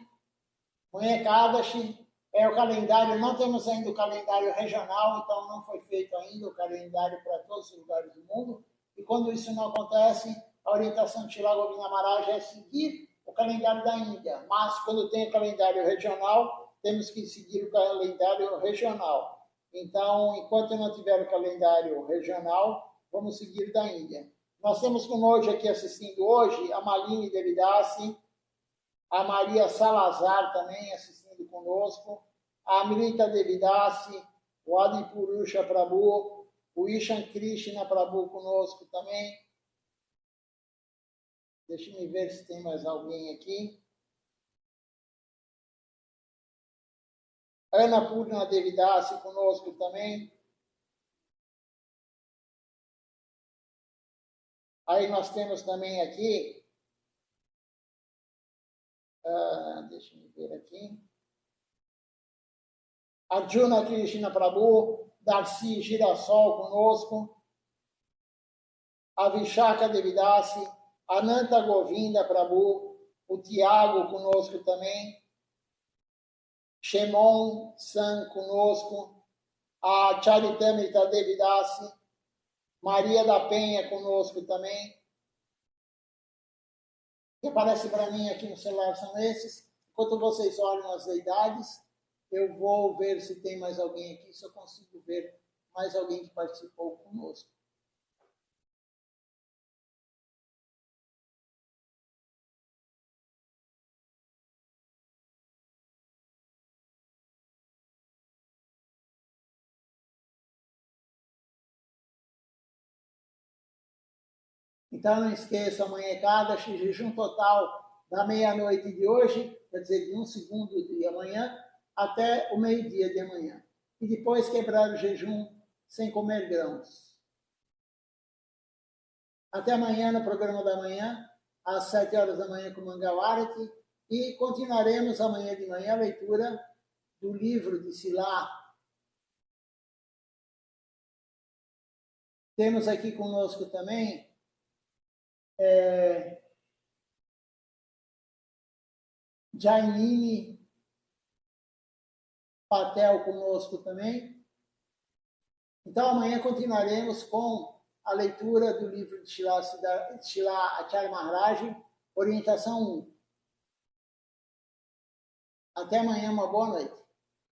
Amanhã é Kadashi. É o calendário, não temos ainda o calendário regional, então não foi feito ainda o calendário para todos os lugares do mundo. E quando isso não acontece, a orientação de Shri Govinda Maharaj é seguir o calendário da Índia. Mas quando tem o calendário regional, temos que seguir o calendário regional. Então, enquanto não tiver o calendário regional, vamos seguir da Índia. Nós temos conosco aqui assistindo hoje a Malini Devidasi, a Maria Salazar também assistindo conosco, a Amrita Devidasi, o Adi Purusha Prabhu, o Ishan Krishna Prabhu conosco também. Deixa eu ver se tem mais alguém aqui. Ana Purna Devidasi conosco também. Aí nós temos também aqui, deixa eu ver aqui, Arjuna Krishna Prabhu, Darcy Girassol conosco, a Vishaka Devidasi, Ananta Govinda Prabhu, o Tiago conosco também, Shemon San conosco, a Charitamrita Devidasi, Maria da Penha conosco também. O que aparece para mim aqui no celular são esses. Enquanto vocês olham as deidades, eu vou ver se tem mais alguém aqui, se eu consigo ver mais alguém que participou conosco. Então não esqueça, amanhã é Kadashi, jejum total da meia-noite de hoje, quer dizer, de 1 segundo de amanhã, até o meio-dia de amanhã. E depois quebrar o jejum sem comer grãos. Até amanhã no programa da manhã, às 7 horas da manhã com Mangalarati, e continuaremos amanhã de manhã a leitura do livro de Silá. Temos aqui conosco também Jainini Patel conosco também. Então amanhã continuaremos com a leitura do livro de Shila Acharya Maharaj, orientação 1. Até amanhã, uma boa noite.